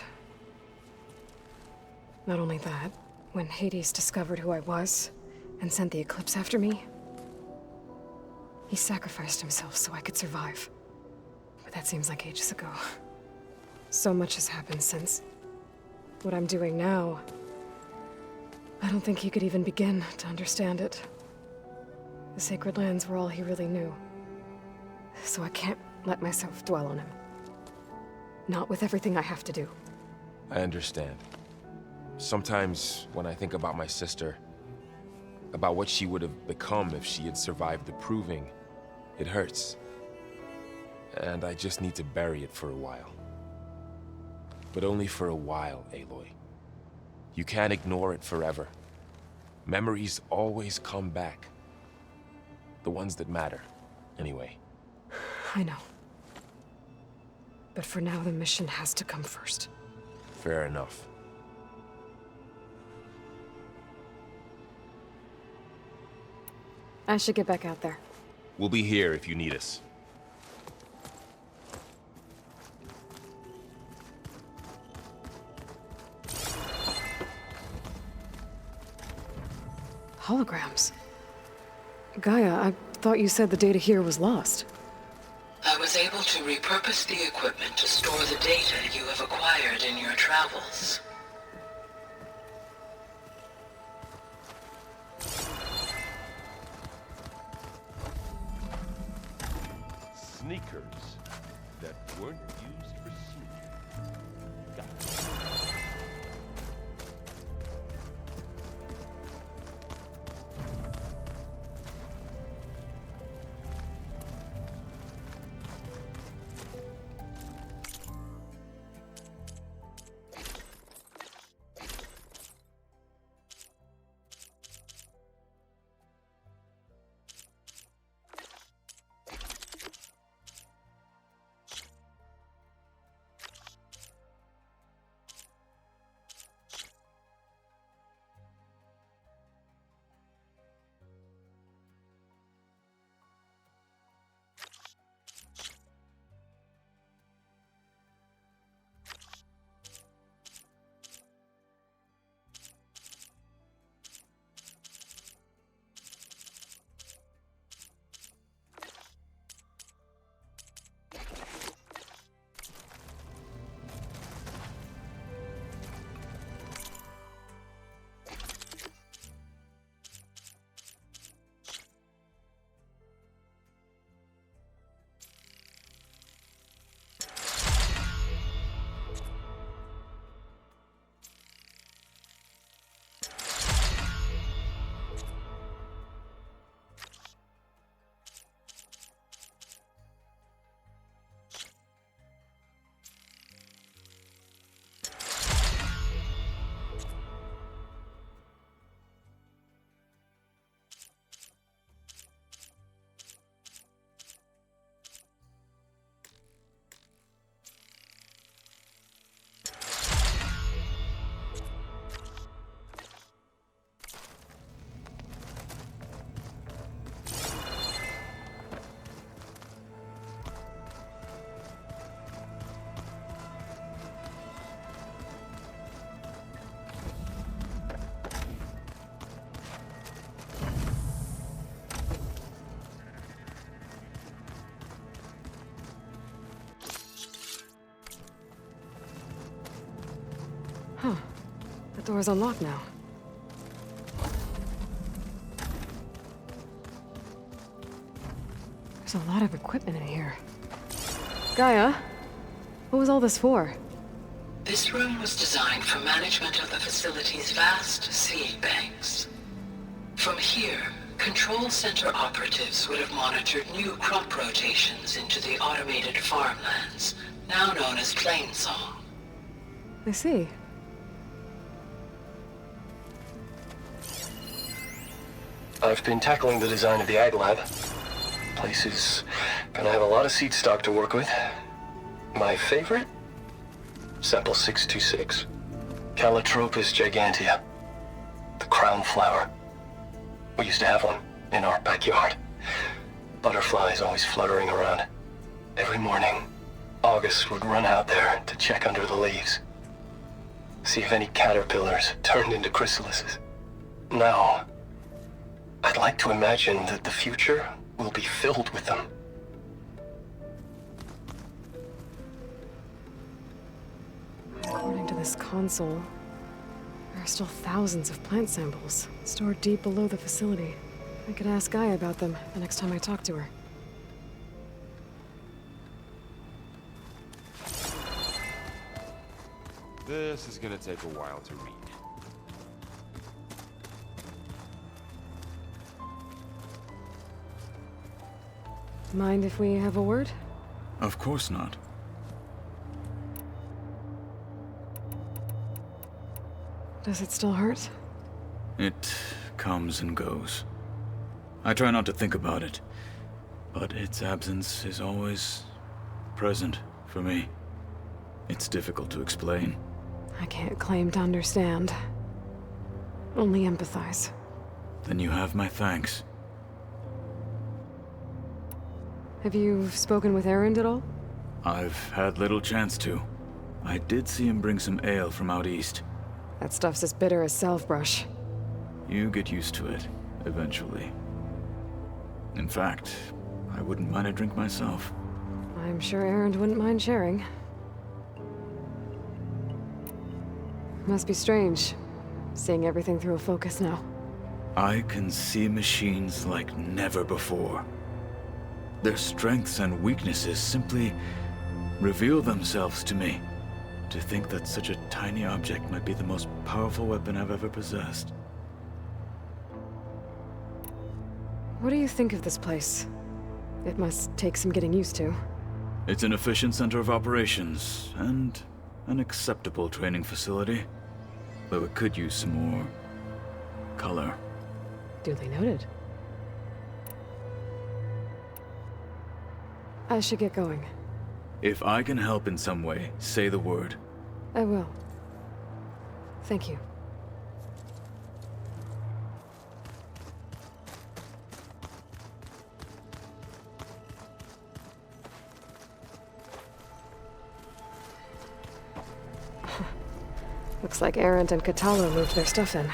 Not only that, when Hades discovered who I was and sent the Eclipse after me, he sacrificed himself so I could survive. But that seems like ages ago. So much has happened since. What I'm doing now, I don't think he could even begin to understand it. The Sacred Lands were all he really knew. So I can't let myself dwell on him. Not with everything I have to do. I understand. Sometimes, when I think about my sister, about what she would have become if she had survived the Proving, it hurts. And I just need to bury it for a while. But only for a while, Aloy. You can't ignore it forever. Memories always come back. The ones that matter, anyway. I know. But for now, the mission has to come first. Fair enough. I should get back out there. We'll be here if you need us. Holograms. Gaia, I thought you said the data here was lost. I was able to repurpose the equipment to store the data you have acquired in your travels. The door's unlocked now. There's a lot of equipment in here. Gaia, what was all this for? This room was designed for management of the facility's vast seed banks. From here, Control Center operatives would have monitored new crop rotations into the automated farmlands, now known as Plainsong. I see. I've been tackling the design of the Ag Lab. Place is gonna have a lot of seed stock to work with. My favorite? Sample 626. Calotropis gigantea. The crown flower. We used to have one in our backyard. Butterflies always fluttering around. Every morning, August would run out there to check under the leaves. See if any caterpillars turned into chrysalises. Now, I'd like to imagine that the future will be filled with them. According to this console, there are still thousands of plant samples stored deep below the facility. I could ask Gaia about them the next time I talk to her. This is gonna take a while to read. Mind if we have a word? Of course not. Does it still hurt? It comes and goes. I try not to think about it, but its absence is always present for me. It's difficult to explain. I can't claim to understand. Only empathize. Then you have my thanks. Have you spoken with Erend at all? I've had little chance to. I did see him bring some ale from out east. That stuff's as bitter as salve-brush. You get used to it, eventually. In fact, I wouldn't mind a drink myself. I'm sure Erend wouldn't mind sharing. Must be strange, seeing everything through a focus now. I can see machines like never before. Their strengths and weaknesses simply reveal themselves to me. To think that such a tiny object might be the most powerful weapon I've ever possessed. What do you think of this place? It must take some getting used to. It's an efficient center of operations, and an acceptable training facility. Though it could use some more color. Duly noted. I should get going. If I can help in some way, say the word. I will. Thank you. Looks like Erend and Katalo moved their stuff in.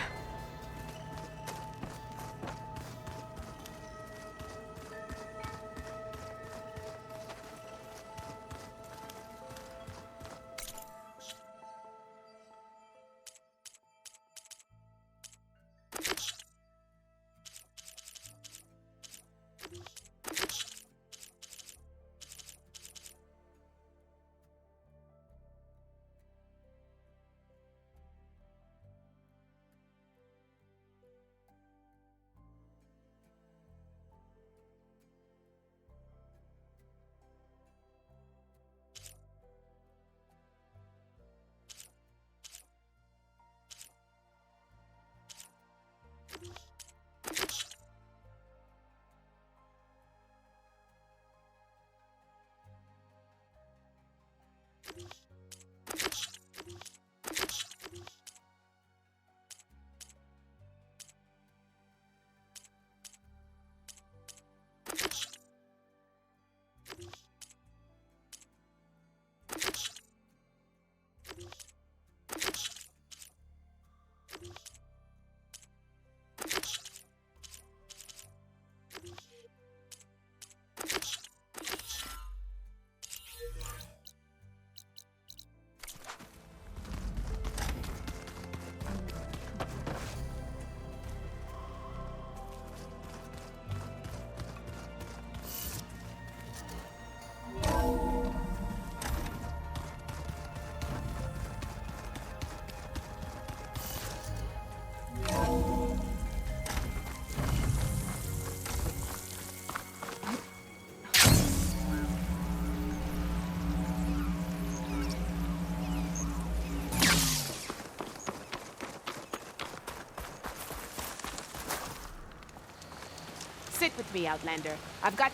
Stick with me, Outlander. I've got...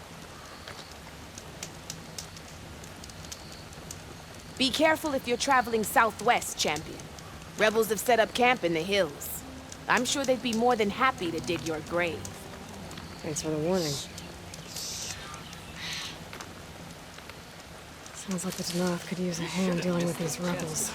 Be careful if you're traveling southwest, Champion. Rebels have set up camp in the hills. I'm sure they'd be more than happy to dig your grave. Thanks for the warning. Sounds like the Tenakth could use a hand dealing with these rebels.